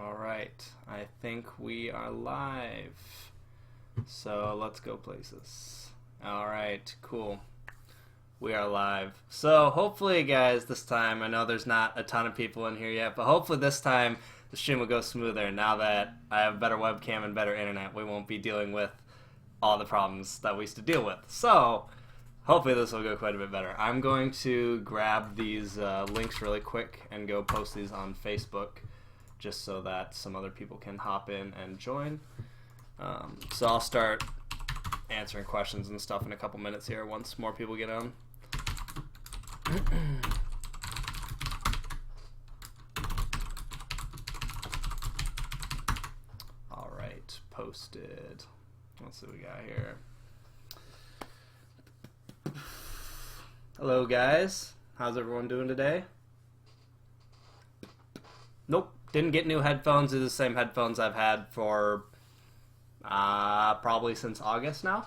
All right, I think we are live. So let's go places. All right, cool. We are live. So hopefully, guys, this time, I know there's not a ton of people in here yet, but hopefully this time the stream will go smoother. Now that I have better webcam and better internet, we won't be dealing with all the problems that we used to deal with. So hopefully this will go quite a bit better. I'm going to grab these links really quick and go post these on Facebook, just so that some other people can hop in and join. So I'll start answering questions and stuff in a couple minutes here once more people get on. All right, posted. Let's see what we got here. Hello, guys. How's everyone doing today? Nope, didn't get new headphones. These are the same headphones I've had for probably since August now.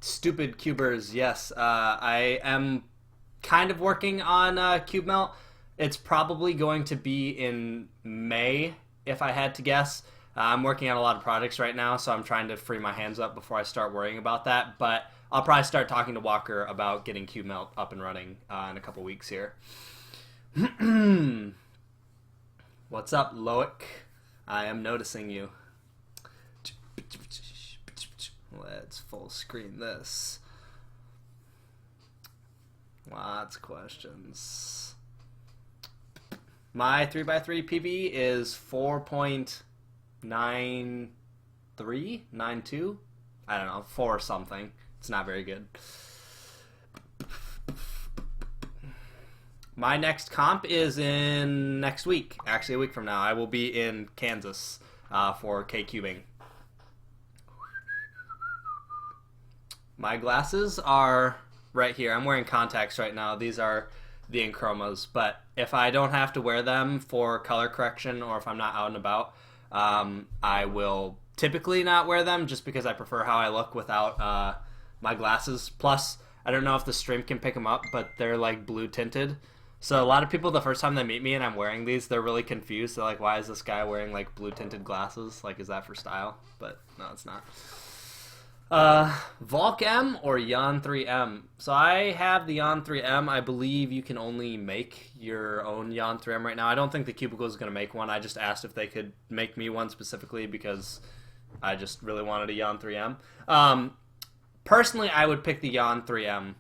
Stupid cubers, yes. I am kind of working on Cube Melt. It's probably going to be in May, if I had to guess. I'm working on a lot of projects right now, so I'm trying to free my hands up before I start worrying about that. But I'll probably start talking to Walker about getting Cube Melt up and running in a couple weeks here. What's up, Loic? I am noticing you. Let's full screen this. Lots of questions. My 3x3 PV is 4.9392. I don't know, 4 something. It's not very good. My next comp is in next week. Actually, a week from now. I will be in Kansas for K-Cubing. My glasses are right here. I'm wearing contacts right now. These are the Enchromas, but if I don't have to wear them for color correction or if I'm not out and about, I will typically not wear them just because I prefer how I look without my glasses. Plus, I don't know if the stream can pick them up, but they're like blue tinted. So a lot of people, the first time they meet me and I'm wearing these, they're really confused. They're like, why is this guy wearing like blue tinted glasses? Like, is that for style? But no, it's not. Volk M or Yon 3M? So I have the Yon 3M. I believe you can only make your own Yon 3M right now. I don't think the Cubicle is going to make one. I just asked if they could make me one specifically because I just really wanted a Yon 3M. Personally, I would pick the Yon 3M.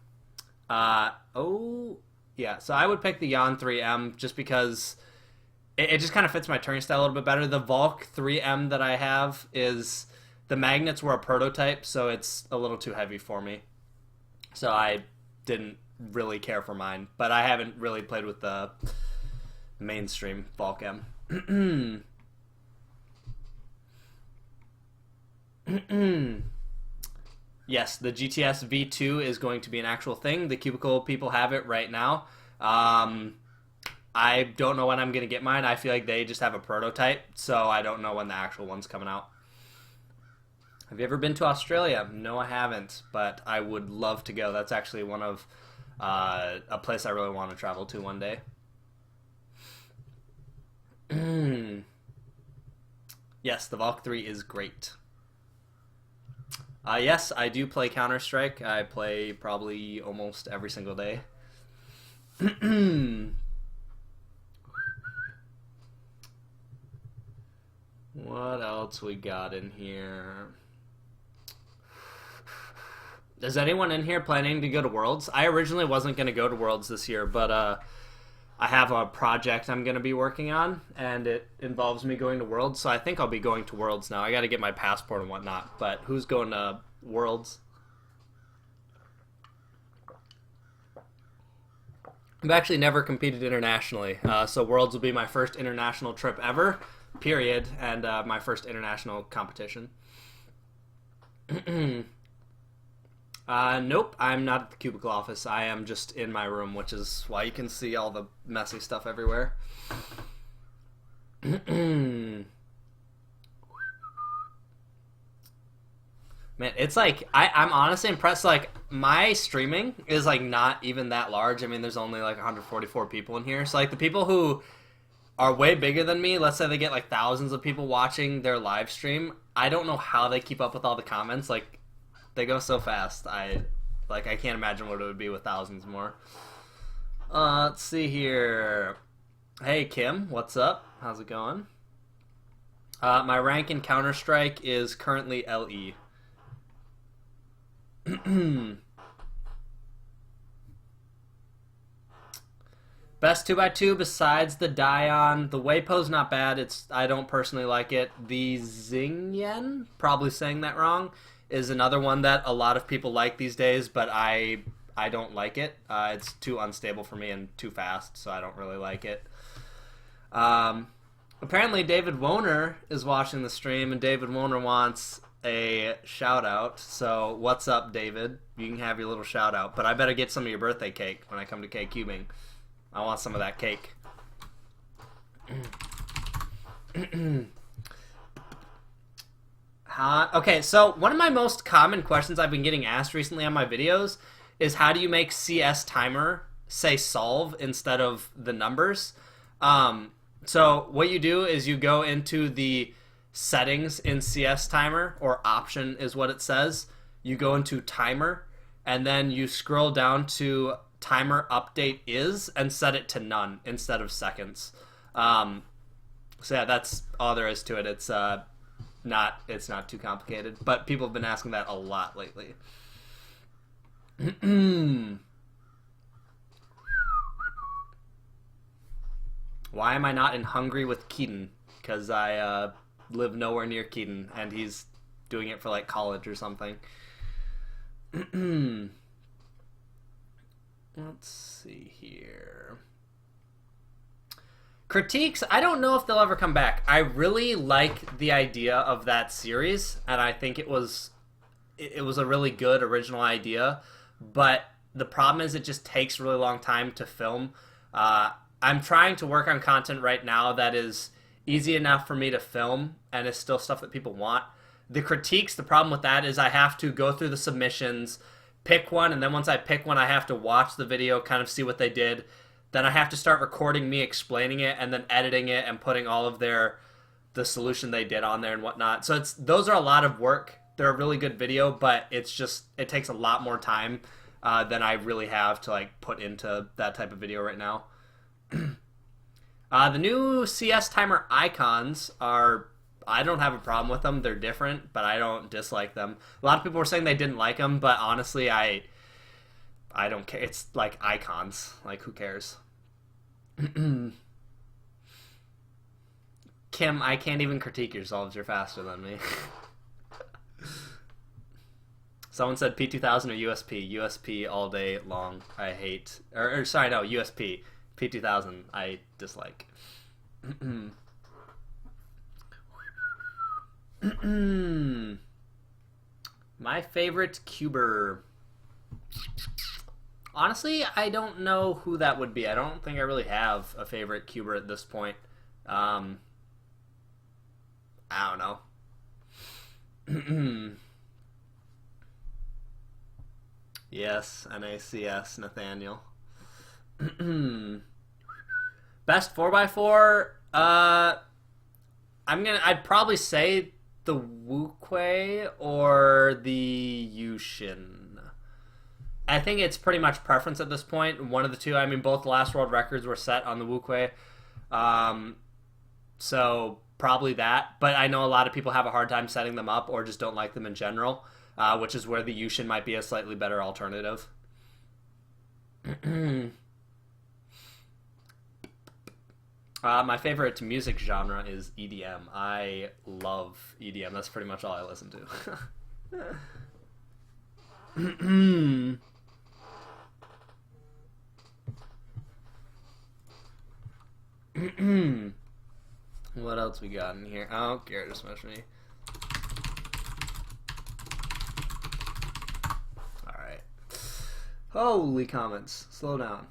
So I would pick the Yon 3M just because it just kind of fits my turning style a little bit better. The Volk 3M that I have is... The magnets were a prototype, so it's a little too heavy for me. So I didn't really care for mine. But I haven't really played with the mainstream Volk M. Yes, the GTS V2 is going to be an actual thing. The Cubicle people have it right now. I don't know when I'm going to get mine. I feel like they just have a prototype, so I don't know when the actual one's coming out. Have you ever been to Australia? No, I haven't, but I would love to go. That's actually one of a place I really want to travel to one day. Yes, the Valk 3 is great. Yes, I do play Counter-Strike. I play probably almost every single day. What else we got in here? Is anyone in here planning to go to Worlds? I originally wasn't going to go to Worlds this year, but I have a project I'm going to be working on, and it involves me going to Worlds, so I think I'll be going to Worlds now. I got to get my passport and whatnot, but who's going to Worlds? I've actually never competed internationally, so Worlds will be my first international trip ever, period, and my first international competition. Nope, I'm not at the cubicle office. I am just in my room, which is why you can see all the messy stuff everywhere. Man, it's like I'm honestly impressed. Like my streaming is like not even that large. I mean, there's only like 144 people in here. So like the people who are way bigger than me, let's say they get like thousands of people watching their live stream. I don't know how they keep up with all the comments. Like they go so fast. I can't imagine what it would be with thousands more. Let's see here. Hey Kim, what's up? How's it going? My rank in Counter-Strike is currently LE. Best 2x2 besides the Dion. The Weipo's not bad. I don't personally like it. The Xingyan, probably saying that wrong, is another one that a lot of people like these days, but I don't like it. It's too unstable for me and too fast, so I don't really like it. Apparently David Woner is watching the stream, and David Woner wants a shout out. So what's up, David? You can have your little shout out, but I better get some of your birthday cake when I come to K-Cubing. I want some of that cake. Okay, so one of my most common questions I've been getting asked recently on my videos is how do you make CS timer say solve instead of the numbers? So what you do is you go into the settings in CS timer, or option is what it says. You go into timer, and then you scroll down to timer update is and set it to none instead of seconds. So yeah, that's all there is to it. It's not too complicated, but people have been asking that a lot lately. Why am I not in Hungary with Keaton? Because I live nowhere near Keaton, and he's doing it for like college or something. Let's see here. Critiques, I don't know if they'll ever come back. I really like the idea of that series, and I think it was a really good original idea, but the problem is it just takes a really long time to film. I'm trying to work on content right now that is easy enough for me to film and is still stuff that people want. The critiques, the problem with that is I have to go through the submissions, pick one, and then once I pick one, I have to watch the video, kind of see what they did. Then I have to start recording me explaining it and then editing it and putting all of the solution they did on there and whatnot. So those are a lot of work. They're a really good video, but it takes a lot more time than I really have to like put into that type of video right now. The new CS timer icons I don't have a problem with them. They're different, but I don't dislike them. A lot of people were saying they didn't like them, but honestly, I don't care. It's like icons. Like, who cares? Kim, I can't even critique yourselves. You're faster than me. Someone said P2000 or USP. USP all day long. I hate. Or sorry, no, USP. P2000 I dislike. My favorite cuber. Honestly, I don't know who that would be. I don't think I really have a favorite cuber at this point. I don't know. Yes, NACS, Nathaniel. Best 4x4, I'd probably say the Wukwe or the Yushin. I think it's pretty much preference at this point. One of the two. I mean, both last world records were set on the Wukwe. So probably that. But I know a lot of people have a hard time setting them up or just don't like them in general, which is where the Yushin might be a slightly better alternative. My favorite music genre is EDM. I love EDM. That's pretty much all I listen to. What else we got in here? Oh, Garrett just messaged me. Alright. Holy comments. Slow down.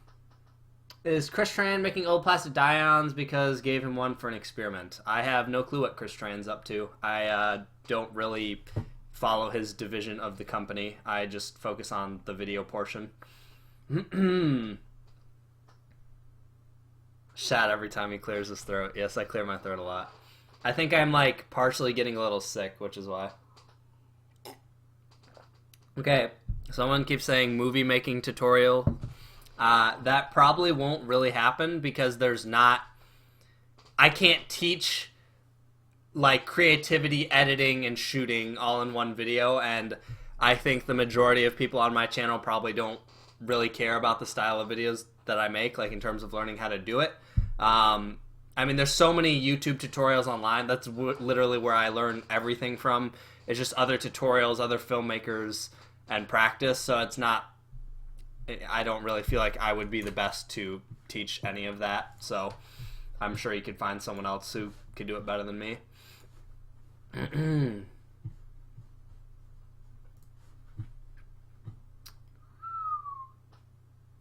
Is Chris Tran making old plastic Dions because gave him one for an experiment? I have no clue what Chris Tran's up to. I don't really follow his division of the company. I just focus on the video portion. Shot every time he clears his throat. Yes, I clear my throat a lot. I think I'm like partially getting a little sick, which is why. Okay, someone keeps saying movie making tutorial. That probably won't really happen because there's not... I can't teach like creativity, editing, and shooting all in one video, and I think the majority of people on my channel probably don't really care about the style of videos that I make, like in terms of learning how to do it. I mean, there's so many YouTube tutorials online. That's literally where I learn everything from. It's just other tutorials, other filmmakers, and practice. So it's not... I don't really feel like I would be the best to teach any of that. So I'm sure you could find someone else who could do it better than me.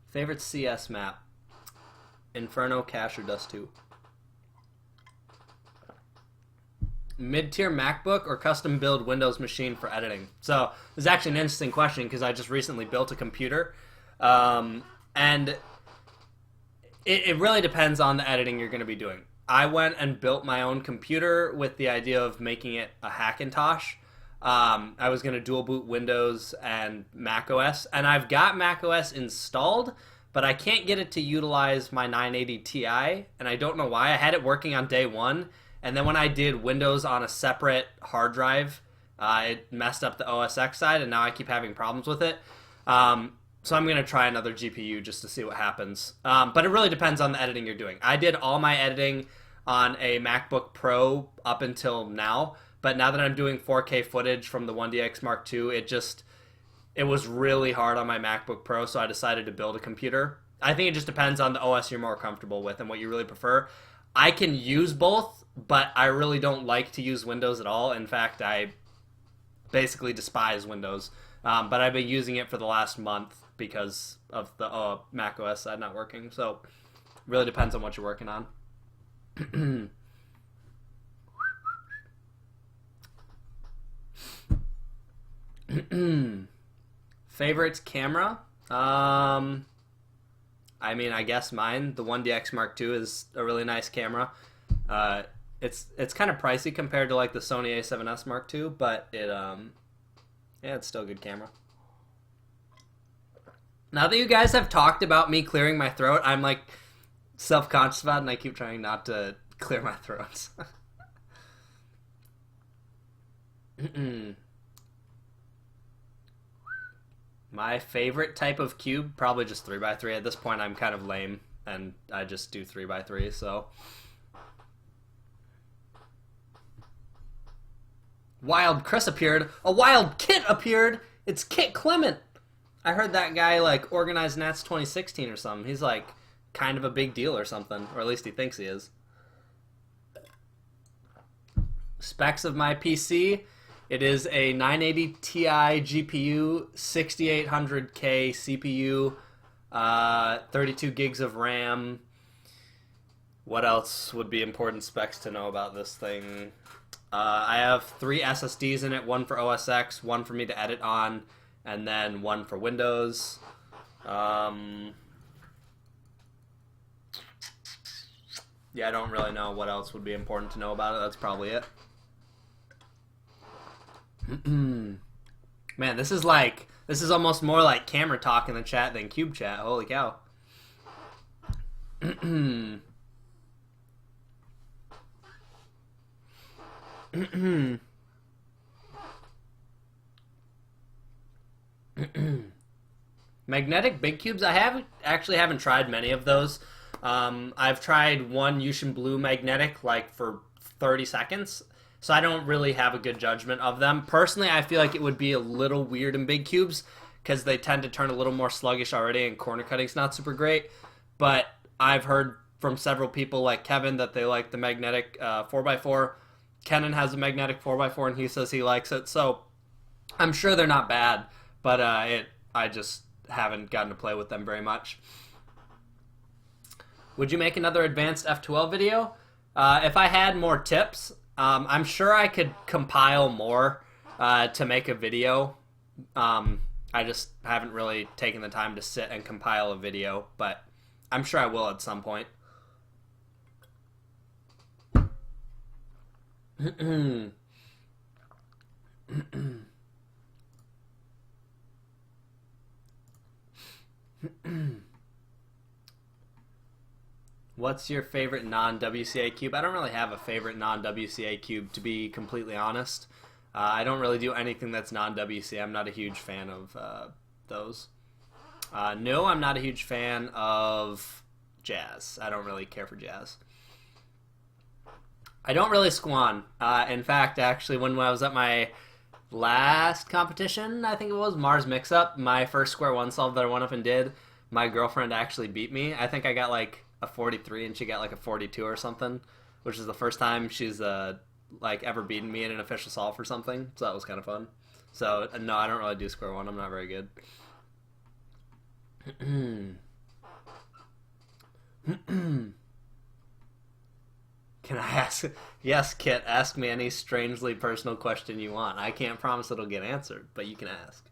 Favorite CS map? Inferno, Cache, or Dust 2? Mid-tier MacBook or custom build Windows machine for editing? So this is actually an interesting question because I just recently built a computer. And it really depends on the editing you're going to be doing. I went and built my own computer with the idea of making it a Hackintosh. I was going to dual boot Windows and Mac OS, and I've got Mac OS installed, but I can't get it to utilize my 980 Ti, and I don't know why. I had it working on day one, and then when I did Windows on a separate hard drive, it messed up the OS X side, and now I keep having problems with it. So I'm going to try another GPU just to see what happens. But it really depends on the editing you're doing. I did all my editing on a MacBook Pro up until now, but now that I'm doing 4K footage from the 1DX Mark II, it was really hard on my MacBook Pro, so I decided to build a computer. I think it just depends on the OS you're more comfortable with and what you really prefer. I can use both, but I really don't like to use Windows at all. In fact, I basically despise Windows. But I've been using it for the last month because of the Mac OS side not working. So really depends on what you're working on. Favorite camera? I mean, I guess mine, the 1DX Mark II, is a really nice camera. It's kind of pricey compared to like the Sony A7S Mark II, but yeah, it's still a good camera. Now that you guys have talked about me clearing my throat, I'm like self-conscious about it, and I keep trying not to clear my throat. My favorite type of cube, probably just 3x3. At this point, I'm kind of lame, and I just do 3x3, so... Wild Chris appeared. A wild Kit appeared. It's Kit Clement. I heard that guy like organized Nats 2016 or something. He's like kind of a big deal or something, or at least he thinks he is. Specs of my PC. It is a 980 Ti GPU, 6800K CPU, 32 gigs of RAM. What else would be important specs to know about this thing? I have 3 SSDs in it, one for OS X, one for me to edit on, and then one for Windows. Yeah, I don't really know what else would be important to know about it. That's probably it. Man, this is almost more like camera talk in the chat than cube chat. Holy cow. Magnetic big cubes, I haven't tried many of those. I've tried one Yushin Blue magnetic like for 30 seconds, so I don't really have a good judgment of them. Personally, I feel like it would be a little weird in big cubes because they tend to turn a little more sluggish already, and corner cutting's not super great. But I've heard from several people like Kevin that they like the magnetic 4x4. Kenan has a magnetic 4x4 and he says he likes it, so I'm sure they're not bad, but I just haven't gotten to play with them very much. Would you make another advanced F12 video? If I had more tips, I'm sure I could compile more. to make a video. I just haven't really taken the time to sit and compile a video, but I'm sure I will at some point. What's your favorite non-WCA cube? I don't really have a favorite non-WCA cube, to be completely honest. I don't really do anything that's non-WCA. I'm not a huge fan of those. No, I'm not a huge fan of jazz. I don't really care for jazz. I don't really squan. In fact, actually, when I was at my last competition, I think it was, Mars Mix-Up, my first square one solve that I went up and did, my girlfriend actually beat me. I think I got like a 43 and she got like a 42 or something, which is the first time she's like ever beaten me in an official solve or something. So that was kind of fun. So no, I don't really do square one. I'm not very good. Can I ask? Yes, Kit, ask me any strangely personal question you want. I can't promise it'll get answered, but you can ask.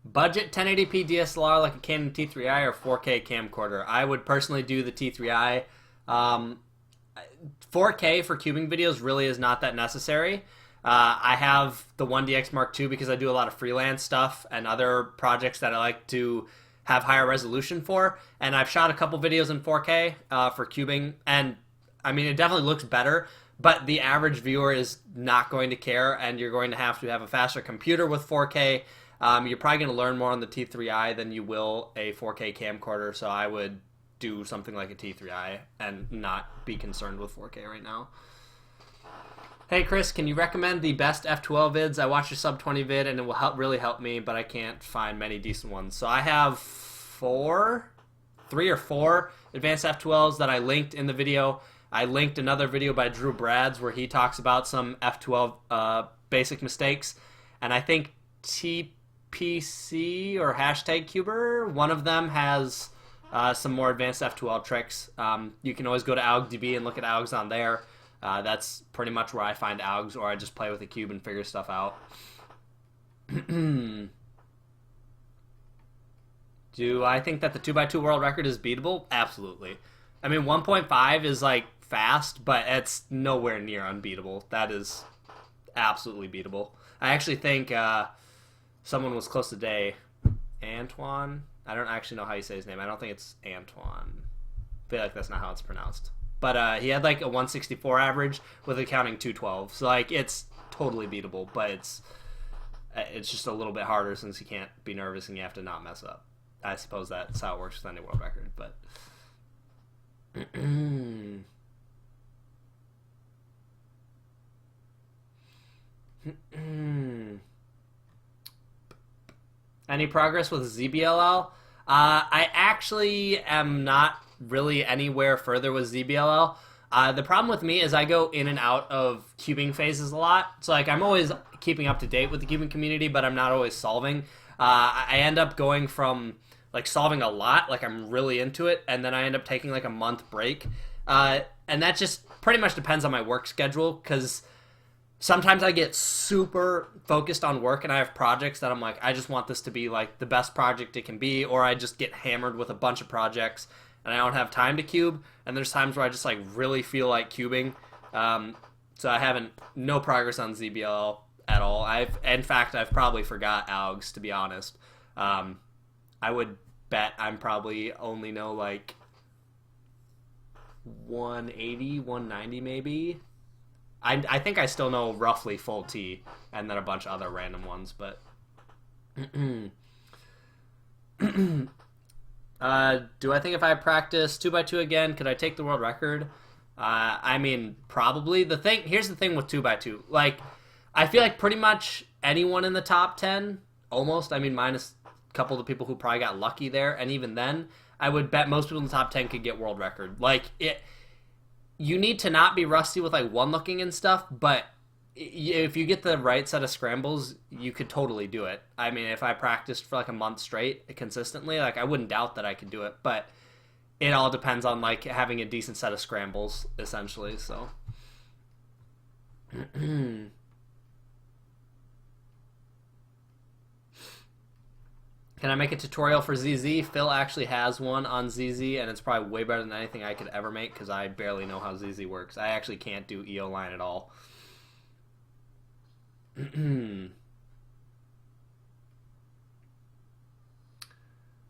Budget 1080p DSLR like a Canon T3i or 4K camcorder? I would personally do the T3i. 4K for cubing videos really is not that necessary. I have the 1DX Mark II because I do a lot of freelance stuff and other projects that I like to have higher resolution for, and I've shot a couple videos in 4K for cubing, and I mean it definitely looks better, but the average viewer is not going to care, and you're going to have a faster computer with 4K. You're probably going to learn more on the T3i than you will a 4K camcorder, so I would do something like a T3i and not be concerned with 4K right now. Hey Chris, can you recommend the best F12 vids? I watched your sub 20 vid and it will really help me, but I can't find many decent ones. So I have 3 or 4 advanced F12s that I linked in the video. I linked another video by Drew Brads where he talks about some F12 basic mistakes. And I think TPC or hashtag Cuber, one of them has some more advanced F12 tricks. You can always go to AlgDB and look at ALGs on there. That's pretty much where I find ALGs, or I just play with a cube and figure stuff out. Do I think that the 2x2 world record is beatable? Absolutely. I mean, 1.5 is like fast, but it's nowhere near unbeatable. That is absolutely beatable. I actually think someone was close today. Antoine? I don't actually know how you say his name. I don't think it's Antoine. I feel like that's not how it's pronounced. But he had like a 164 average with accounting 212. So like it's totally beatable, but it's just a little bit harder since you can't be nervous and you have to not mess up. I suppose that's how it works with any world record, but any progress with ZBLL? I actually am not really anywhere further with ZBLL. The problem with me is I go in and out of cubing phases a lot. So like I'm always keeping up to date with the cubing community, but I'm not always solving. I end up going from like solving a lot, like I'm really into it, and then I end up taking like a month break. And that just pretty much depends on my work schedule, because sometimes I get super focused on work and I have projects that I'm like, I just want this to be like the best project it can be, or I just get hammered with a bunch of projects and I don't have time to cube, and there's times where I just like really feel like cubing. So I haven't, no progress on ZBL at all. In fact, I've probably forgot ALGs, to be honest. I would bet I'm probably only know like 180, 190 maybe. I think I still know roughly full T, and then a bunch of other random ones, but do I think if I practice 2x2 again, could I take the world record? I mean, probably. Here's the thing with 2x2. Like, I feel like pretty much anyone in the top 10, almost, I mean, minus a couple of the people who probably got lucky there, and even then, I would bet most people in the top 10 could get world record. Like, you need to not be rusty with, like, one looking and stuff, but if you get the right set of scrambles, you could totally do it. I mean, if I practiced for like a month straight consistently, like I wouldn't doubt that I could do it, but it all depends on like having a decent set of scrambles, essentially. So Can I make a tutorial for ZZ? Phil actually has one on ZZ, and it's probably way better than anything I could ever make because I barely know how ZZ works. I actually can't do EO line at all.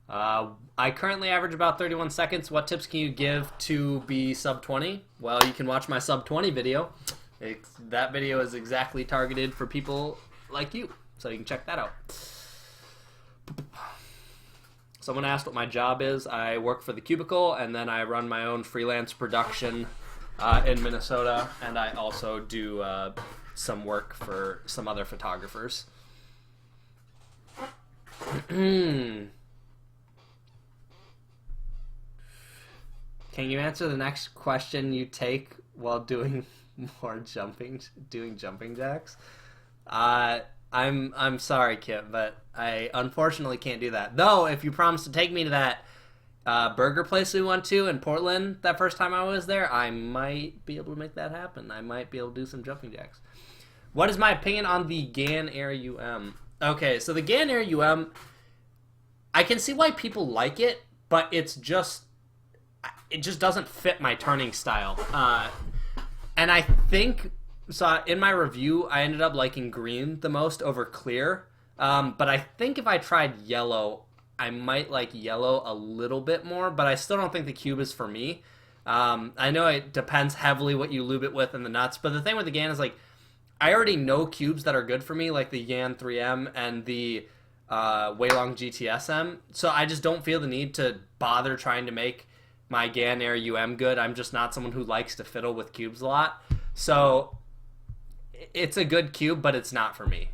I currently average about 31 seconds. What tips can you give to be sub 20? Well, you can watch my sub 20 video. That video is exactly targeted for people like you, so you can check that out. Someone asked what my job is. I work for The Cubicle, and then I run my own freelance production in Minnesota, and I also do some work for some other photographers. Can you answer the next question you take while doing jumping jacks? I'm sorry, Kip, but I unfortunately can't do that. Though, if you promise to take me to that burger place we went to in Portland that first time I was there, I might be able to make that happen. I might be able to do some jumping jacks. What is my opinion on the GAN Air UM? Okay, so the GAN Air UM, I can see why people like it, but it just doesn't fit my turning style. And I think, so in my review, I ended up liking green the most over clear. But I think if I tried yellow, I might like yellow a little bit more, but I still don't think the cube is for me. I know it depends heavily what you lube it with and the nuts, but the thing with the GAN is, like, I already know cubes that are good for me, like the GAN 3M and the Weilong GTSM, so I just don't feel the need to bother trying to make my GAN Air UM good. I'm just not someone who likes to fiddle with cubes a lot. So it's a good cube, but it's not for me.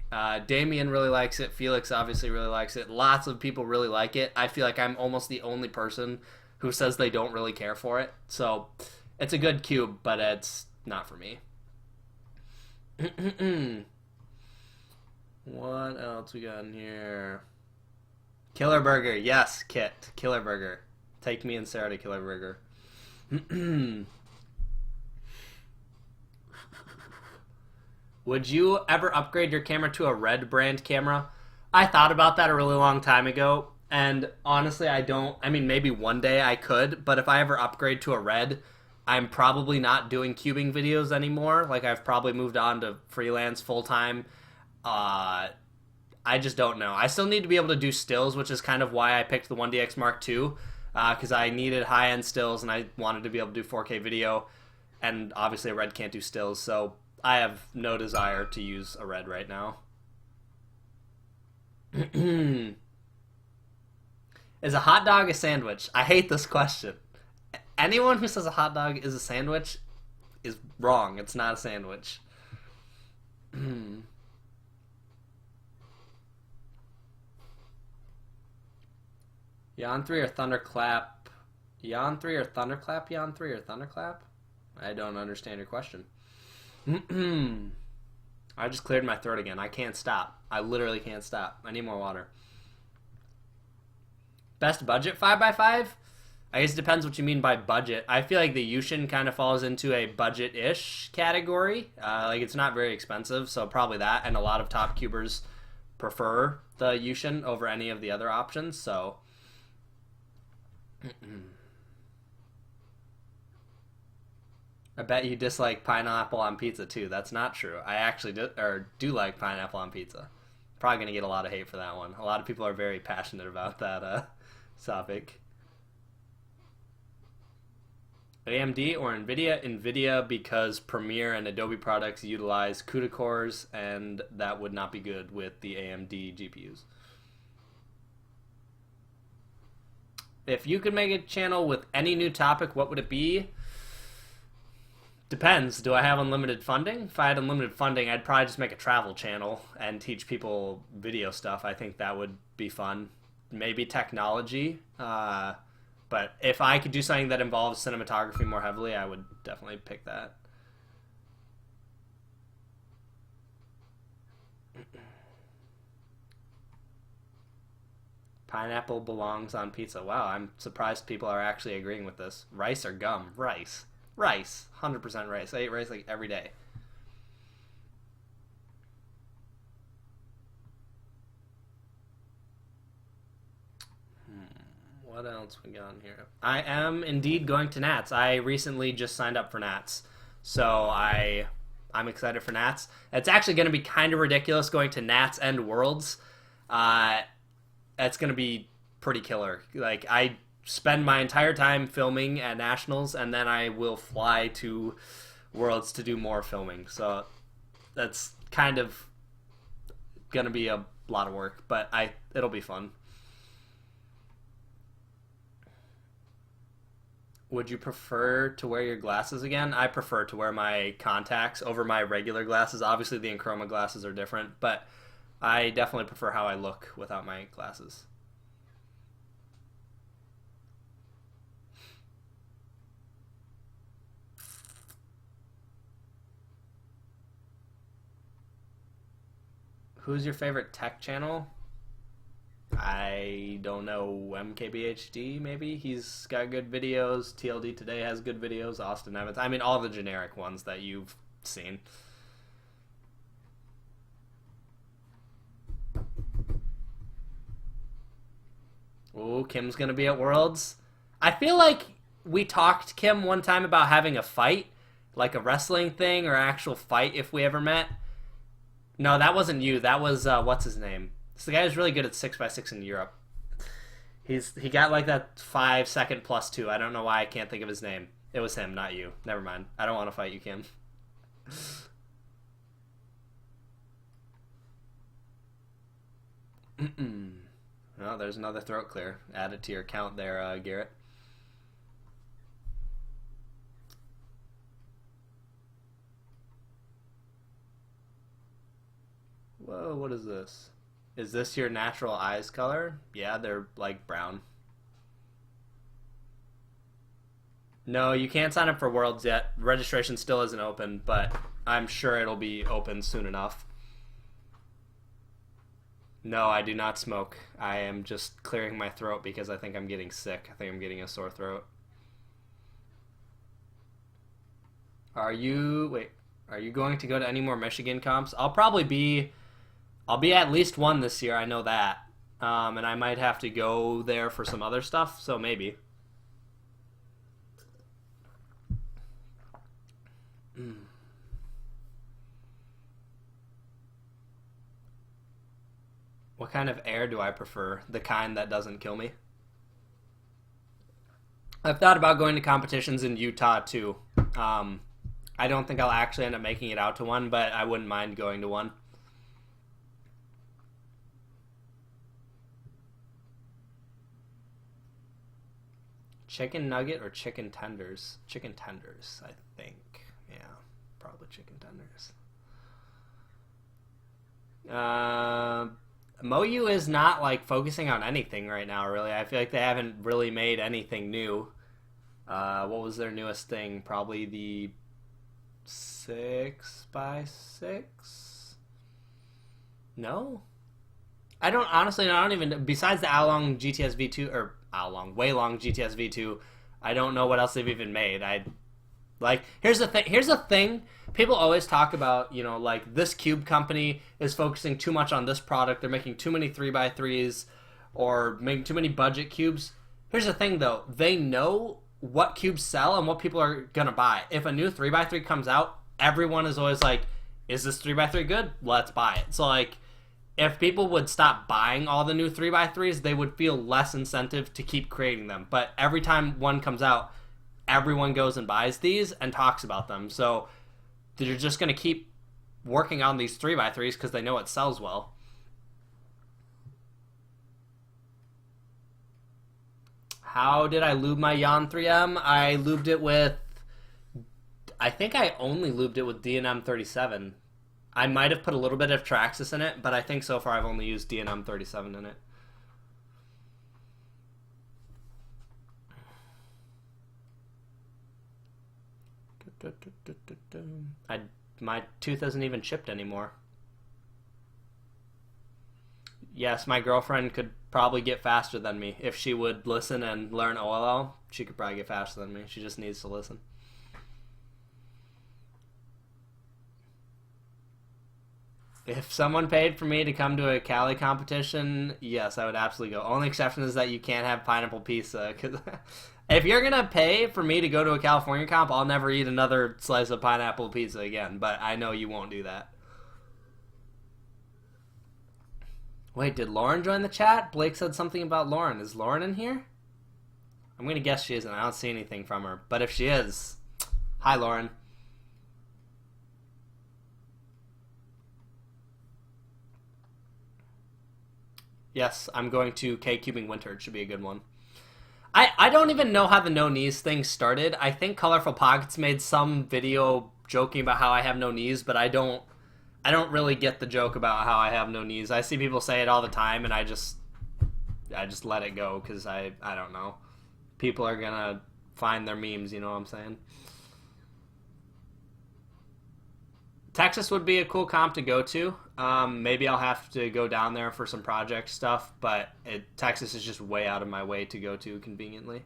Damien really likes it. Felix obviously really likes it. Lots of people really like it. I feel like I'm almost the only person who says they don't really care for it. So it's a good cube, but it's not for me. What else we got in here? Killer Burger. Yes, Kit. Killer Burger. Take me and Sarah to Killer Burger. Would you ever upgrade your camera to a Red brand camera? I thought about that a really long time ago, and honestly, I mean, maybe one day I could, but if I ever upgrade to a Red, I'm probably not doing cubing videos anymore. Like, I've probably moved on to freelance full-time. I just don't know. I still need to be able to do stills, which is kind of why I picked the 1DX Mark II, because I needed high-end stills, and I wanted to be able to do 4K video, and obviously a Red can't do stills, so I have no desire to use a Red right now. Is a hot dog a sandwich? I hate this question. Anyone who says a hot dog is a sandwich is wrong. It's not a sandwich. Yawn 3 or Thunderclap? Yawn 3 or Thunderclap? Yawn 3 or Thunderclap? I don't understand your question. I just cleared my throat again. I can't stop. I literally can't stop. I need more water. Best budget 5x5? I guess it depends what you mean by budget. I feel like the Yushin kind of falls into a budget-ish category. Like, it's not very expensive, so probably that. And a lot of top cubers prefer the Yushin over any of the other options, so... I bet you dislike pineapple on pizza too. That's not true. I actually do like pineapple on pizza. Probably gonna get a lot of hate for that one. A lot of people are very passionate about that topic. AMD or NVIDIA? NVIDIA, because Premiere and Adobe products utilize CUDA cores, and that would not be good with the AMD GPUs. If you could make a channel with any new topic, what would it be? Depends. Do I have unlimited funding? If I had unlimited funding, I'd probably just make a travel channel and teach people video stuff. I think that would be fun. Maybe technology. But if I could do something that involves cinematography more heavily, I would definitely pick that. Pineapple belongs on pizza. Wow, I'm surprised people are actually agreeing with this. Rice or gum? Rice. Rice. 100% rice. I eat rice like every day. what else we got in here? I am indeed going to Nats. I recently just signed up for Nats, so I'm excited for Nats. It's actually going to be kind of ridiculous going to Nats and Worlds. It's going to be pretty killer. Like, I spend my entire time filming at Nationals, and then I will fly to Worlds to do more filming. So that's kind of going to be a lot of work, but it'll be fun. Would you prefer to wear your glasses again? I prefer to wear my contacts over my regular glasses. Obviously, the Enchroma glasses are different, but I definitely prefer how I look without my glasses. Who's your favorite tech channel? I don't know. MKBHD, maybe? He's got good videos. TLD Today has good videos. Austin Evans. I mean, all the generic ones that you've seen. Oh, Kim's going to be at Worlds. I feel like we talked, Kim, one time about having a fight, like a wrestling thing or actual fight if we ever met. No, that wasn't you. That was, what's his name? So the guy who's really good at 6x6 in Europe. He got like that 5-second +2. I don't know why I can't think of his name. It was him, not you. Never mind. I don't want to fight you, Kim. Well, there's another throat clear. Add it to your count there, Garrett. Whoa, what is this? Is this your natural eyes color? Yeah, they're like brown. No, you can't sign up for Worlds yet. Registration still isn't open, but I'm sure it'll be open soon enough. No, I do not smoke. I am just clearing my throat because I think I'm getting sick. I think I'm getting a sore throat. Are you going to go to any more Michigan comps? I'll be at least one this year, I know that. And I might have to go there for some other stuff, so maybe. What kind of air do I prefer? The kind that doesn't kill me? I've thought about going to competitions in Utah, too. I don't think I'll actually end up making it out to one, but I wouldn't mind going to one. Chicken nugget or chicken tenders? Chicken tenders, I think. Yeah, probably chicken tenders. MoU is not like focusing on anything right now, really. I feel like they haven't really made anything new. What was their newest thing? Probably the 6x6? No? I don't even, besides the Along GTS V2, or Waylong GTS V2, I don't know what else they've even made. Here's the thing. People always talk about, like, this cube company is focusing too much on this product. They're making too many 3x3s or making too many budget cubes. Here's the thing, though. They know what cubes sell and what people are going to buy. If a new 3x3 comes out, everyone is always like, is this 3x3 good? Let's buy it. So, like, if people would stop buying all the new 3x3s, they would feel less incentive to keep creating them. But every time one comes out, everyone goes and buys these and talks about them. So they're just going to keep working on these 3x3s because they know it sells well. How did I lube my Yon 3M? I lubed it with... I think I only lubed it with D&M 37. I might have put a little bit of Traxxas in it, but I think so far I've only used D&M 37 in it. My tooth isn't even chipped anymore. Yes, my girlfriend could probably get faster than me. If she would listen and learn OLL, she could probably get faster than me. She just needs to listen. If someone paid for me to come to a Cali competition, yes, I would absolutely go. Only exception is that you can't have pineapple pizza. Cause if you're going to pay for me to go to a California comp, I'll never eat another slice of pineapple pizza again. But I know you won't do that. Wait, did Lauren join the chat? Blake said something about Lauren. Is Lauren in here? I'm going to guess she isn't. I don't see anything from her. But if she is, hi, Lauren. Yes, I'm going to K-Cubing Winter. It should be a good one. I don't even know how the no knees thing started. I think Colorful Pockets made some video joking about how I have no knees, but I don't really get the joke about how I have no knees. I see people say it all the time, and I just let it go because I don't know. People are gonna find their memes, you know what I'm saying? Texas would be a cool comp to go to. Maybe I'll have to go down there for some project stuff, but Texas is just way out of my way to go to conveniently.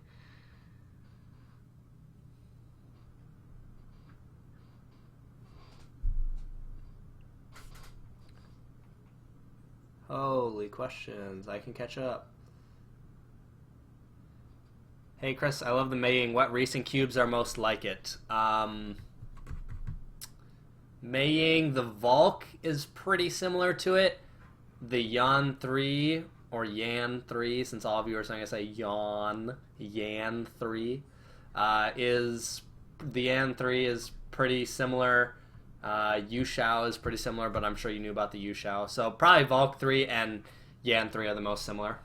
Holy questions. I can catch up. Hey, Chris, I love the maying. What racing cubes are most like it? Maying, the Volk is pretty similar to it. The Yan 3, or Yan 3, since all of you are saying I say Yan 3, is the Yan 3 is pretty similar. Yushao is pretty similar, but I'm sure you knew about the Yushao. So probably Volk 3 and Yan 3 are the most similar.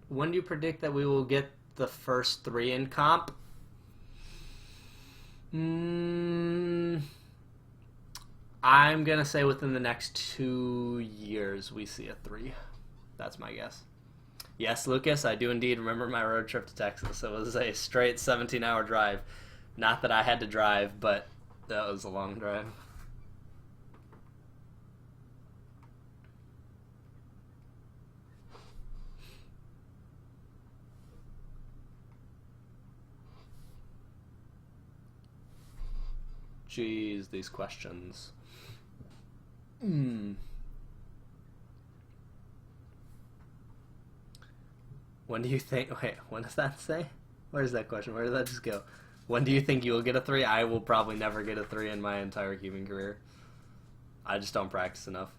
When do you predict that we will get the first 3 in comp? I'm going to say within the next 2 years we see a 3. That's my guess. Yes, Lucas, I do indeed remember my road trip to Texas. It was a straight 17-hour drive. Not that I had to drive, but that was a long drive. Jeez, these questions. When do you think... Wait, what does that say? Where's that question? Where did that just go? When do you think you will get a 3? I will probably never get a 3 in my entire cubing career. I just don't practice enough.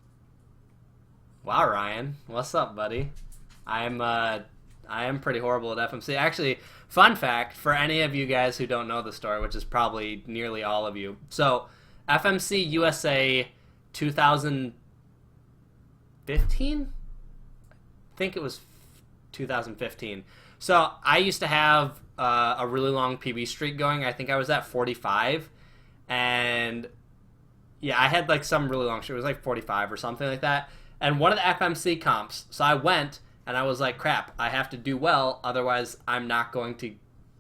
Wow, Ryan. What's up, buddy? I am pretty horrible at FMC. Actually, fun fact for any of you guys who don't know the story, which is probably nearly all of you. So, FMC USA 2015? I think it was 2015. So, I used to have a really long PB streak going. I think I was at 45. And, yeah, I had like some really long streak. It was like 45 or something like that. And one of the FMC comps, so I went... And I was like, crap, I have to do well, otherwise I'm not going to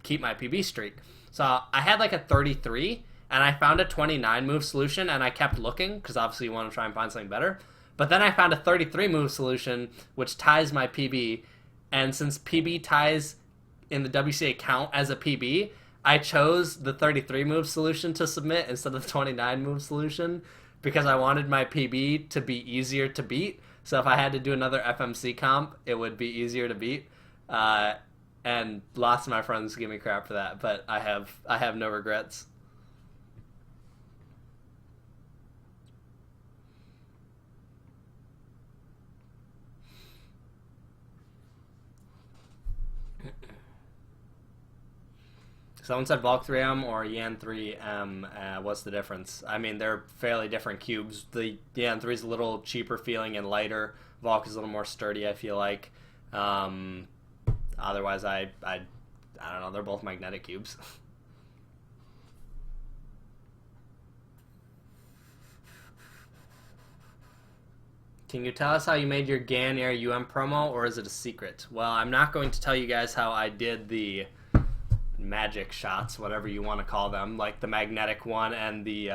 keep my PB streak. So I had like a 33, and I found a 29 move solution, and I kept looking, because obviously you want to try and find something better. But then I found a 33 move solution, which ties my PB, and since PB ties in the WCA count as a PB, I chose the 33 move solution to submit instead of the 29 move solution, because I wanted my PB to be easier to beat. So if I had to do another FMC comp, it would be easier to beat. And lots of my friends give me crap for that, but I have no regrets. Someone said Volk 3M or Yan 3M. What's the difference? I mean, they're fairly different cubes. The Yan 3 is a little cheaper feeling and lighter. Volk is a little more sturdy, I feel like. Otherwise, I don't know. They're both magnetic cubes. Can you tell us how you made your GAN Air UM promo, or is it a secret? Well, I'm not going to tell you guys how I did the magic shots, whatever you want to call them, like the magnetic one and the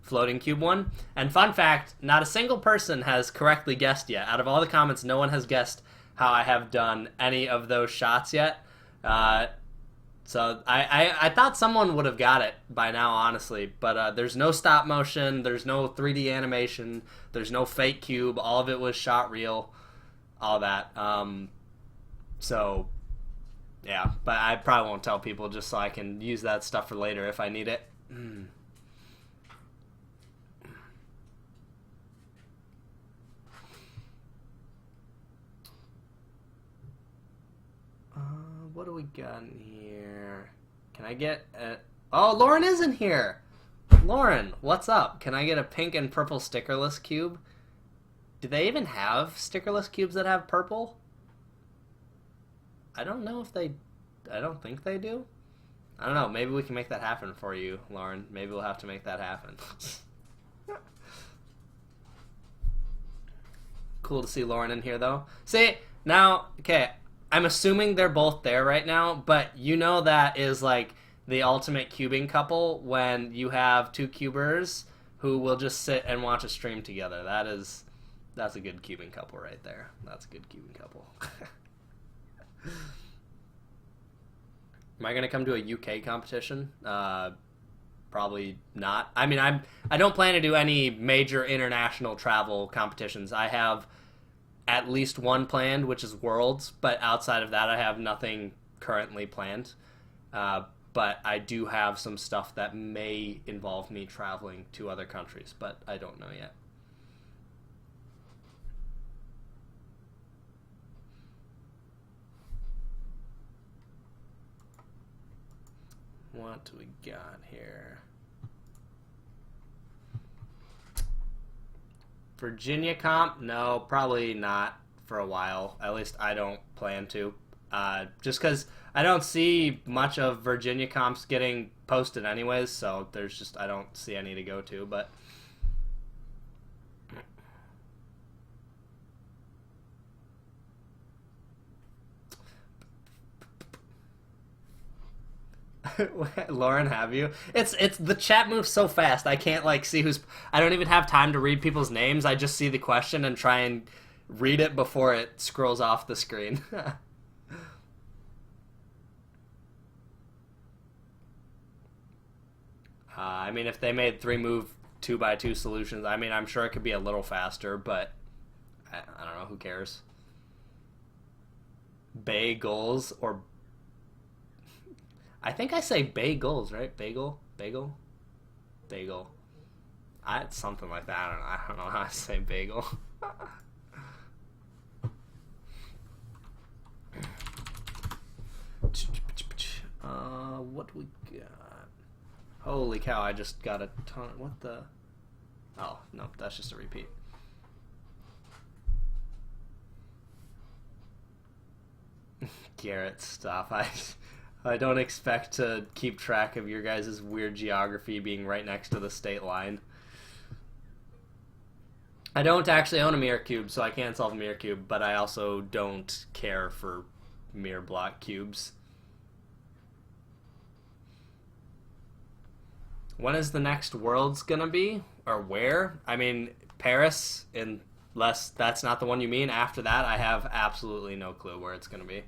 floating cube one. And fun fact, not a single person has correctly guessed yet. Out of all the comments, no one has guessed how I have done any of those shots yet. So I thought someone would have got it by now, honestly. But there's no stop motion. There's no 3D animation. There's no fake cube. All of it was shot real. All that. So, yeah. But I probably won't tell people just so I can use that stuff for later if I need it. What do we got in here? Can I get a... Oh, Lauren is in here! Lauren, what's up? Can I get a pink and purple stickerless cube? Do they even have stickerless cubes that have purple? I don't know if they... I don't think they do. I don't know. Maybe we can make that happen for you, Lauren. Maybe we'll have to make that happen. Cool to see Lauren in here, though. See, now, okay... I'm assuming they're both there right now, but you know that is like the ultimate cubing couple when you have two cubers who will just sit and watch a stream together. That's a good cubing couple right there. That's a good cubing couple. Am I gonna come to a UK competition? Probably not. I mean, I don't plan to do any major international travel competitions. I have at least one planned, which is Worlds, but outside of that, I have nothing currently planned. But I do have some stuff that may involve me traveling to other countries, but I don't know yet. What do we got here? Virginia comp? No, probably not for a while. At least I don't plan to. Just because I don't see much of Virginia comps getting posted anyways, so there's just, I don't see any to go to, but... Lauren, have you? It's the chat moves so fast. I can't like see who's. I don't even have time to read people's names. I just see the question and try and read it before it scrolls off the screen. I mean, if they made 3-move 2x2 solutions, I mean, I'm sure it could be a little faster, but I don't know. Who cares? Bagels or. I think I say bagels, right? Bagel? It's something like that. I don't know how I say bagel. What we got? Holy cow, I just got a ton. What the? Oh, no, that's just a repeat. Garrett, stop. I don't expect to keep track of your guys' weird geography being right next to the state line. I don't actually own a mirror cube, so I can't solve a mirror cube, but I also don't care for mirror block cubes. When is the next Worlds gonna be? Or where? I mean, Paris, unless that's not the one you mean. After that, I have absolutely no clue where it's gonna be.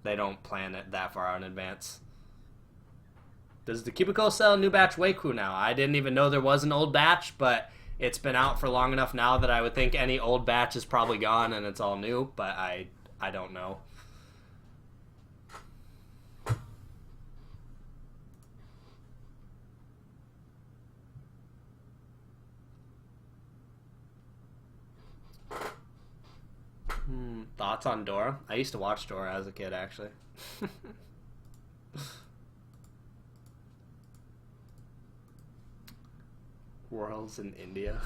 They don't plan it that far out in advance. Does the Cubicle sell a new batch Weiku now? I didn't even know there was an old batch, but it's been out for long enough now that I would think any old batch is probably gone and it's all new, but I don't know. Thoughts on Dora? I used to watch Dora as a kid, actually. Worlds in India.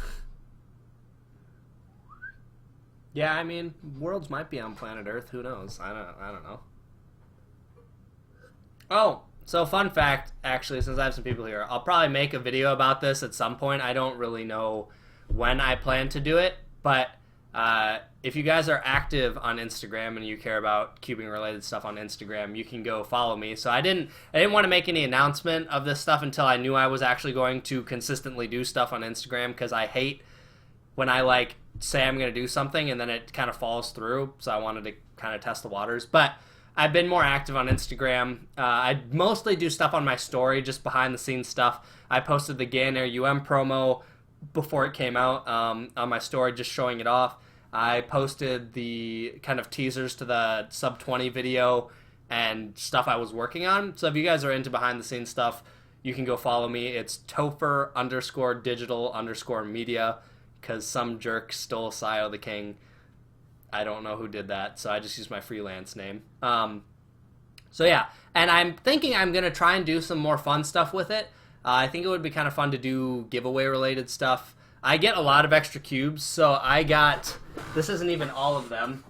Yeah, I mean, Worlds might be on planet Earth. Who knows? I don't know. Oh, so fun fact, actually, since I have some people here, I'll probably make a video about this at some point. I don't really know when I plan to do it, but if you guys are active on Instagram and you care about cubing related stuff on Instagram, you can go follow me. So I didn't want to make any announcement of this stuff until I knew I was actually going to consistently do stuff on Instagram, because I hate when I like say I'm going to do something and then it kind of falls through. So I wanted to kind of test the waters. But I've been more active on Instagram. I mostly do stuff on my story, just behind the scenes stuff. I posted the Gainer promo before it came out on my story, just showing it off. I posted the kind of teasers to the sub 20 video and stuff I was working on. So if you guys are into behind the scenes stuff, you can go follow me. It's Topher_digital_media, because some jerk stole Sio the King. I don't know who did that, so I just used my freelance name. So yeah, and I'm thinking I'm going to try and do some more fun stuff with it. I think it would be kind of fun to do giveaway related stuff. I get a lot of extra cubes, so I got, this isn't even all of them.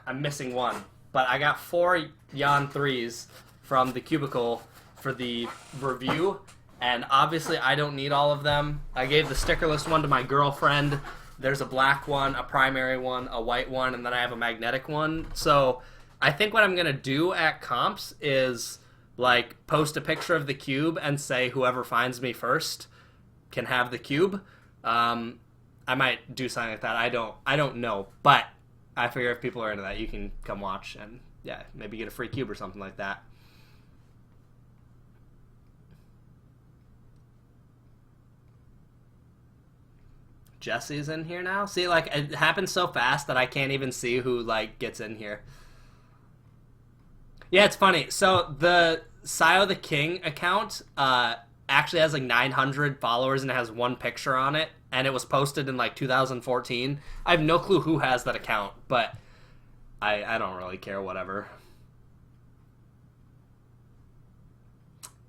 I'm missing one, but I got 4 Yan 3s from the cubicle for the review, and obviously I don't need all of them. I gave the stickerless one to my girlfriend. There's a black one, a primary one, a white one, and then I have a magnetic one. So I think what I'm going to do at comps is like post a picture of the cube and say whoever finds me first can have the cube. I might do something like that. I don't know, but I figure if people are into that, you can come watch and yeah, maybe get a free cube or something like that. Jesse's in here now. See, like, it happens so fast that I can't even see who, like, gets in here. Yeah, it's funny. So, the Sio the King account actually has, like, 900 followers and it has 1 picture on it. And it was posted in, like, 2014. I have no clue who has that account, but I don't really care, whatever.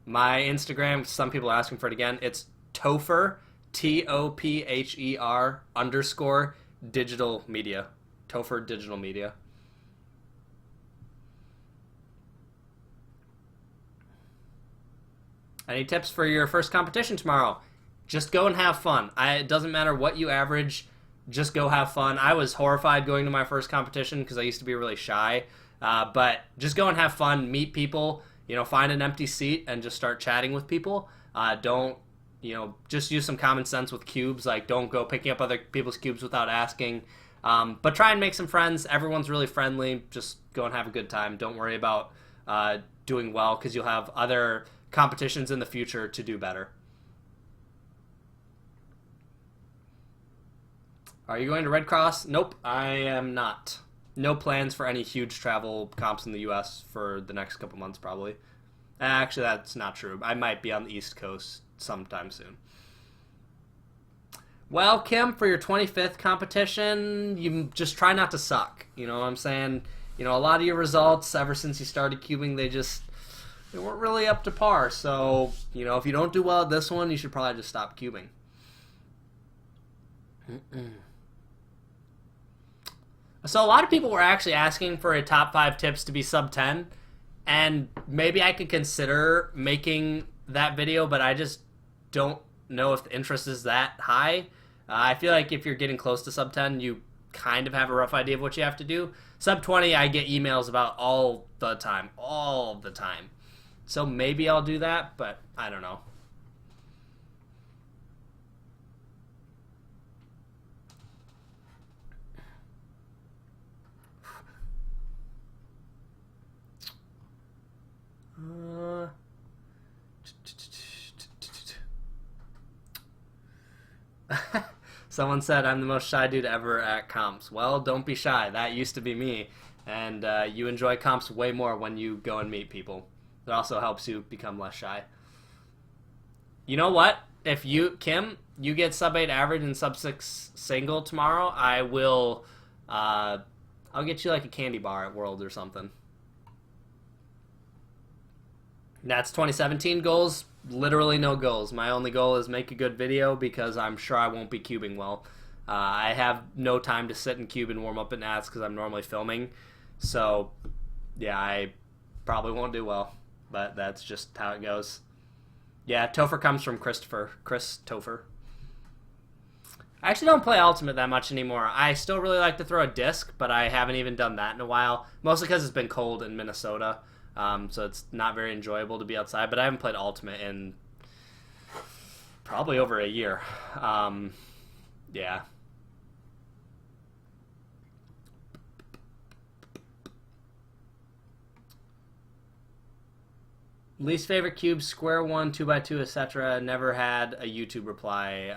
My Instagram, some people are asking for it again. It's Topher, Topher_digital media. Topher digital media. Any tips for your first competition tomorrow? Just go and have fun. It doesn't matter what you average. Just go have fun. I was horrified going to my first competition because I used to be really shy. But just go and have fun. Meet people. You know, find an empty seat and just start chatting with people. Don't, you know, just use some common sense with cubes. Like, don't go picking up other people's cubes without asking. But try and make some friends. Everyone's really friendly. Just go and have a good time. Don't worry about doing well, because you'll have other competitions in the future to do better. Are you going to Red Cross? Nope, I am not. No plans for any huge travel comps in the U.S. for the next couple months, probably. Actually, that's not true. I might be on the East Coast sometime soon. Well, Kim, for your 25th competition, you just try not to suck. You know what I'm saying? You know, a lot of your results, ever since you started cubing, they weren't really up to par. So, you know, if you don't do well at this one, you should probably just stop cubing. So a lot of people were actually asking for a top 5 tips to be sub 10, and maybe I could consider making that video, but I just don't know if the interest is that high. I feel like if you're getting close to sub 10, you kind of have a rough idea of what you have to do. Sub 20, I get emails about all the time. So maybe I'll do that, but I don't know. Someone said I'm the most shy dude ever at comps. Well, don't be shy. That used to be me. And you enjoy comps way more when you go and meet people. It also helps you become less shy. You know what? If you, Kim, you get sub 8 average and sub 6 single tomorrow, I will, I'll get you like a candy bar at World or something. That's 2017 goals. Literally no goals. My only goal is make a good video, because I'm sure I won't be cubing well. I have no time to sit and cube and warm up at Nats because I'm normally filming. So, yeah, I probably won't do well. But that's just how it goes. Yeah, Topher comes from Chris Topher. I actually don't play Ultimate that much anymore. I still really like to throw a disc, but I haven't even done that in a while. Mostly because it's been cold in Minnesota. So it's not very enjoyable to be outside, but I haven't played Ultimate in probably over a year. Yeah. Least favorite cube, square one, 2x2, etc. Never had a YouTube reply.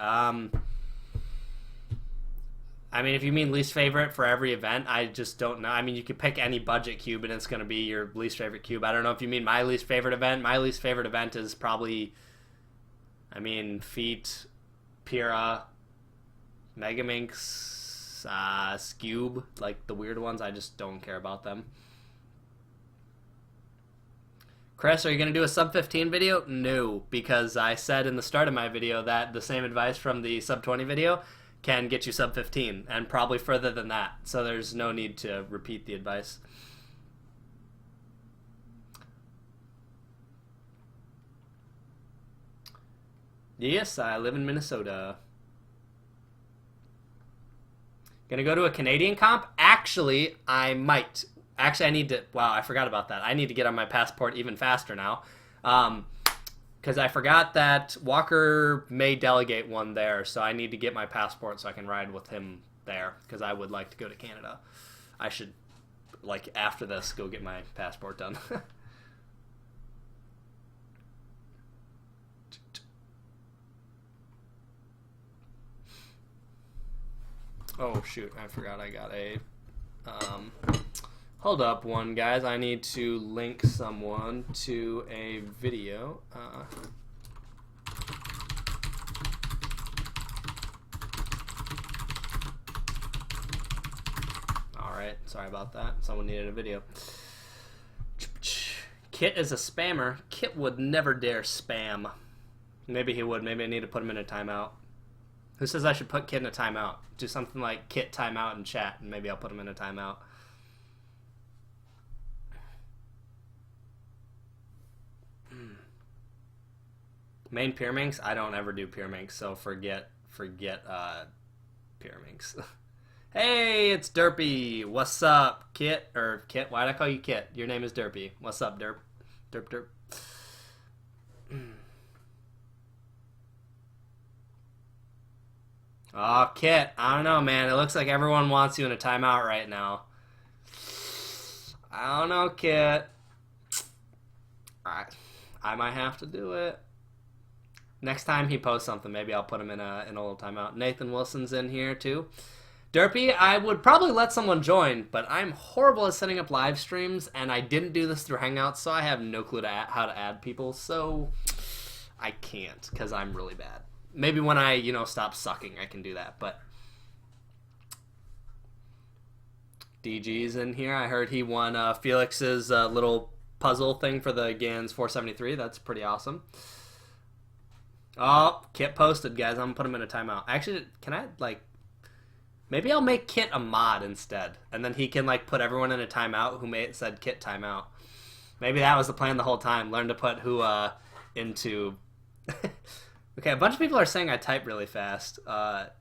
I mean, if you mean least favorite for every event, I just don't know. I mean, you could pick any budget cube and it's going to be your least favorite cube. I don't know if you mean my least favorite event. My least favorite event is probably, I mean, Feet, Pira, Megaminx, Scube, like the weird ones. I just don't care about them. Chris, are you going to do a sub 15 video? No, because I said in the start of my video that the same advice from the sub 20 video can get you sub 15, and probably further than that. So there's no need to repeat the advice. Yes, I live in Minnesota. Gonna go to a Canadian comp? Actually, I might. Actually, I need to... Wow, I forgot about that. I need to get on my passport even faster now. Because I forgot that Walker may delegate one there, so I need to get my passport so I can ride with him there, because I would like to go to Canada. I should, like, after this, go get my passport done. Oh, shoot, I forgot I got a... Hold up one, guys. I need to link someone to a video. Alright, sorry about that. Someone needed a video. Kit is a spammer. Kit would never dare spam. Maybe he would. Maybe I need to put him in a timeout. Who says I should put Kit in a timeout? Do something like Kit timeout in chat, and maybe I'll put him in a timeout. Main Pyraminx? I don't ever do Pyraminx, so forget Pyraminx. Hey, it's Derpy. What's up, Kit? Or Kit? Why'd I call you Kit? Your name is Derpy. What's up, Derp? Derp, derp. Oh, Kit. I don't know, man. It looks like everyone wants you in a timeout right now. I don't know, Kit. I might have to do it. Next time he posts something, maybe I'll put him in a little timeout. Nathan Wilson's in here, too. Derpy, I would probably let someone join, but I'm horrible at setting up live streams, and I didn't do this through Hangouts, so I have no clue how to add people, so I can't, because I'm really bad. Maybe when I, stop sucking, I can do that, but... DG's in here. I heard he won Felix's little puzzle thing for the GANs 473. That's pretty awesome. Oh, Kit posted, guys. I'm going to put him in a timeout. Actually, can I, maybe I'll make Kit a mod instead. And then he can, put everyone in a timeout who said Kit timeout. Maybe that was the plan the whole time. Learn to put who into... Okay, a bunch of people are saying I type really fast. Part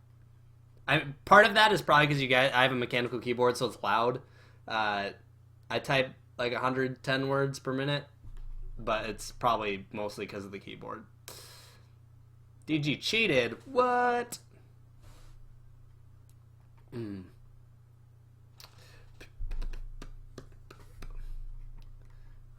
of that is probably because I have a mechanical keyboard, so it's loud. I type 110 words per minute, but it's probably mostly because of the keyboard. DG cheated. What?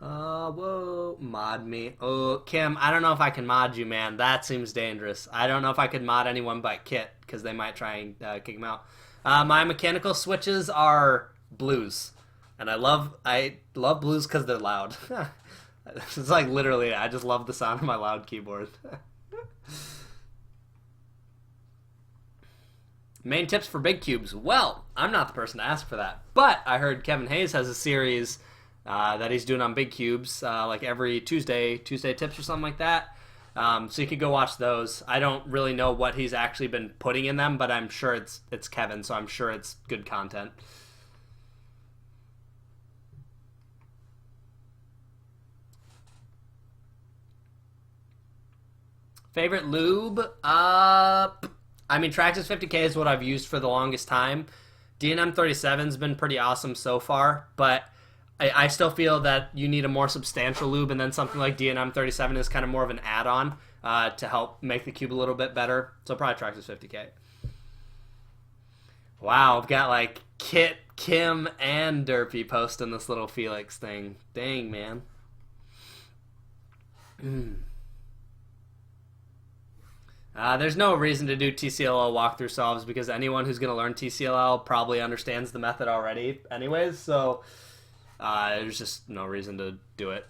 Whoa. Mod me. Oh, Kim, I don't know if I can mod you, man. That seems dangerous. I don't know if I could mod anyone but Kit, because they might try and kick him out. My mechanical switches are blues. And I love blues because they're loud. It's literally, I just love the sound of my loud keyboard. Main tips for big cubes. Well, I'm not the person to ask for that. But I heard Kevin Hayes has a series that he's doing on big cubes, every Tuesday tips or something like that. So you could go watch those. I don't really know what he's actually been putting in them, but I'm sure it's Kevin, so I'm sure it's good content. Favorite lube? Traxxas 50K is what I've used for the longest time. D&M 37's been pretty awesome so far, but I still feel that you need a more substantial lube, and then something like D&M 37 is kind of more of an add-on to help make the cube a little bit better. So probably Traxxas 50K. Wow, I've got like Kit, Kim, and Derpy posting this little Felix thing. Dang, man. There's no reason to do TCLL walkthrough solves because anyone who's going to learn TCLL probably understands the method already anyways, so there's just no reason to do it.